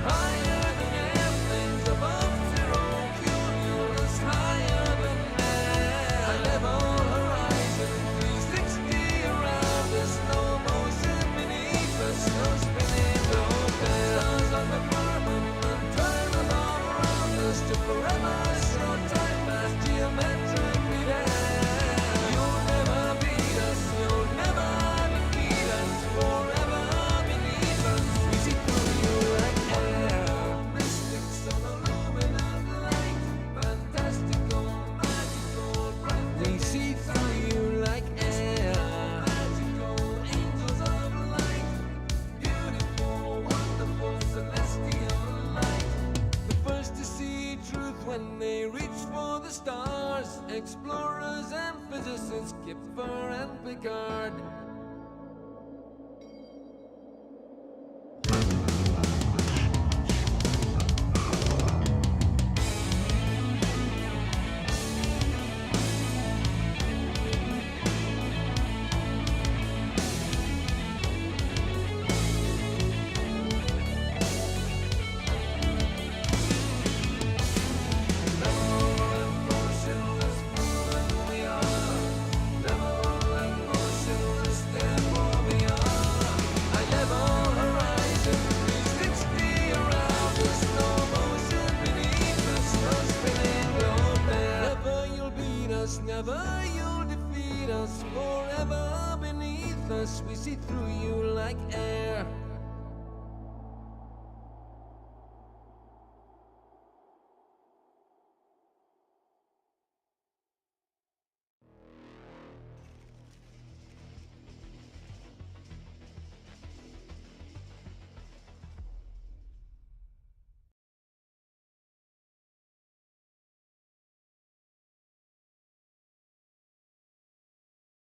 higher than airplanes, above zero cumulus, higher than air. High level horizon, 360 around us, no motion beneath us, no spinning, no fair. Stars on the firmament, turn along around us to forever show time past geometrically there. You'll never beat us, you'll never defeat us, forever beneath us, we see through you like air. Mystics on a luminous light, fantastical, magical, bright, we see through you like air. Magical, angels of light, beautiful, wonderful, celestial light. The first to see truth when they reach for the stars, explorers and physicists Kipper and Picard. Never forever beneath us. We see through you like air.